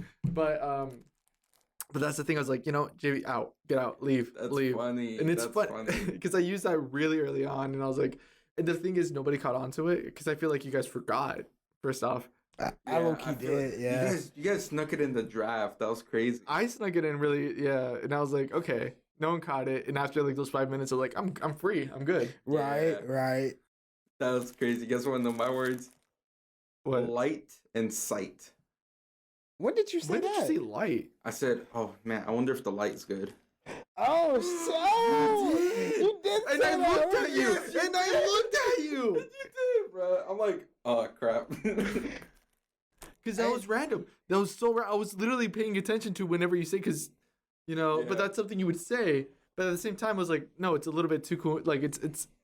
But that's the thing. I was like, you know, JB, out, get out, leave, That's leave. funny. And it's That's fun funny. because I used that really early on, and I was like, and the thing is, nobody caught on to it because I feel like you guys forgot. First off, I low key I feel did, like yeah. You guys snuck it in the draft. That was crazy. I snuck it in really, yeah, and I was like, okay, no one caught it, and after like those 5 minutes, I'm like, I'm free, I'm good. Right, Yeah. right. That was crazy. Guess what? My words: What? light and sight. When did you say When did that? you say light? I said, "Oh man, I wonder if the light's good." Oh, so did. you did And say I that looked at earlier. you, and I looked at you. You did, bro. I'm like, oh crap. Because that was random. That was so I was literally paying attention to whenever you say, because, but Yeah. that's something you would say. But at the same time, I was like, no, it's a little bit too cool. Like,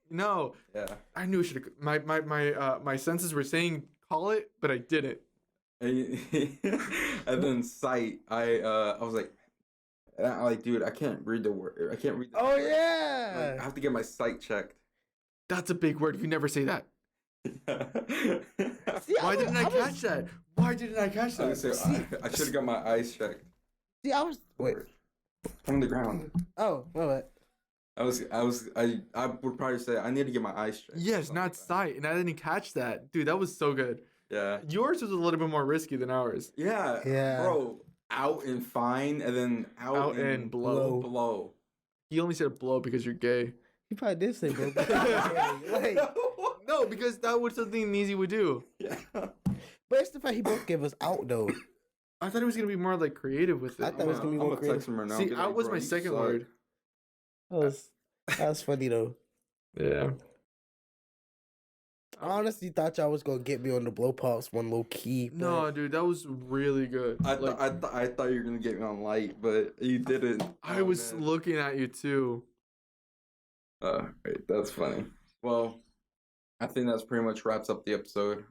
no. Yeah. I knew I should have. My senses were saying call it, but I didn't. And then sight, I was like, dude, I can't read the word. I can't read the Oh word. yeah. Like, I have to get my sight checked. That's a big word. You never say that. See, Why didn't I catch that? Why didn't I catch that? I should have got my eyes checked. See, I was wait. On the ground. Oh, my bad. I would probably say I need to get my eyes checked. Yes, not sight, and I didn't catch that, dude. That was so good. Yeah. Yours was a little bit more risky than ours. Yeah. Yeah. Bro, out and fine, and then out and blow. Blow. You only said blow because you're gay. He probably did say bro. Like, No, because that was something Neezy would do. Yeah. but it's the fact he both gave us out though. I thought it was gonna be more like creative with it. I thought it was gonna be more creative. Text him right now. See, Be like, out was bro, my you second suck. word. That was funny though. Yeah. I honestly thought y'all was gonna get me on the blow pops one low key. But No, dude, that was really good. I thought you were gonna get me on light, but you didn't. I was looking at you too. Right, that's funny. Well, I think that's pretty much wraps up the episode.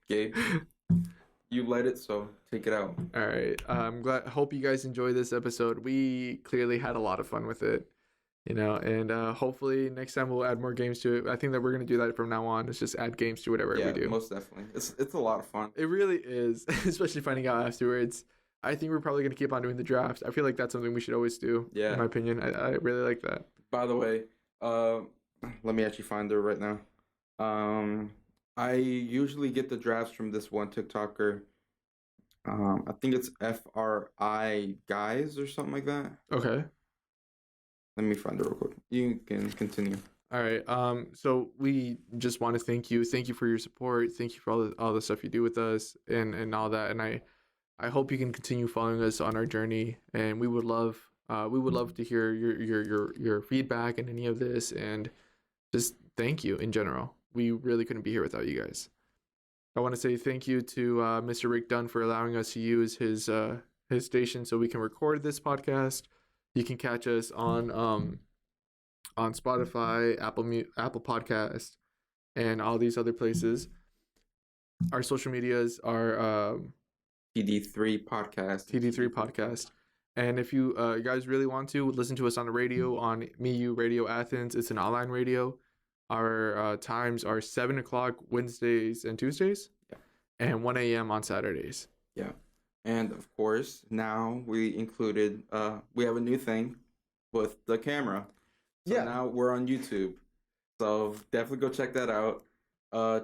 Gabe, you led it, so take it out. All right. I'm glad. Hope you guys enjoy this episode. We clearly had a lot of fun with it, and hopefully next time we'll add more games to it. I think that we're gonna do that from now on. It's just add games to whatever we do. Most definitely. It's a lot of fun. It really is, especially finding out afterwards. I think we're probably gonna keep on doing the draft. I feel like that's something we should always do. Yeah. In my opinion, I really like that. By the way, let me actually find her right now. I usually get the drafts from this one TikToker. I think it's FRI Guys or something like that. Okay. Let me find it real quick. You can continue. All right. So we just want to thank you. Thank you for your support. Thank you for all the stuff you do with us and all that. And I hope you can continue following us on our journey. And we would love to hear your feedback and any of this, and just thank you in general. We really couldn't be here without you guys. I want to say thank you to Mr. Rick Dunn for allowing us to use his station so we can record this podcast. You can catch us on Spotify, Apple Podcast, and all these other places. Our social medias are TD3 Podcast. And if you guys really want to listen to us on the radio, on MeU Radio Athens, it's an online radio. Our times are 7 o'clock Wednesdays and Tuesdays, and 1 a.m. on Saturdays. Yeah. And of course, now we have a new thing with the camera. So now we're on YouTube. So definitely go check that out.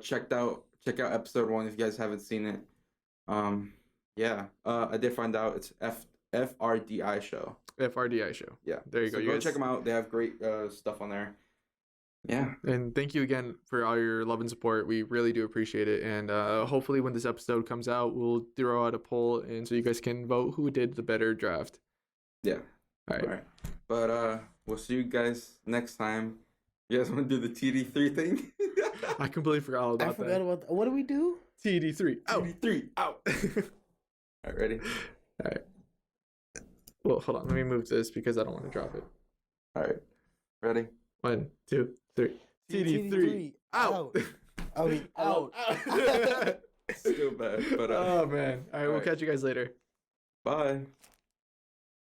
Check out episode 1 if you guys haven't seen it. I did find out it's FRDI show. FRDI show. Yeah. There you go. So You go guys check them out. They have great stuff on there. Yeah. And thank you again for all your love and support. We really do appreciate it. And hopefully when this episode comes out, we'll throw out a poll, and so you guys can vote who did the better draft. Yeah. All right. But we'll see you guys next time. You guys want to do the TD3 thing? I completely forgot all about I forgot about what do we do? TD3 out. TD3 out. All right, ready? All right. Well, hold on. Let me move this because I don't want to drop it. All right. Ready? 1, 2, 3. TD3 out. I mean, out. Still bad, but Oh man. All right, we'll right. catch you guys later. Bye.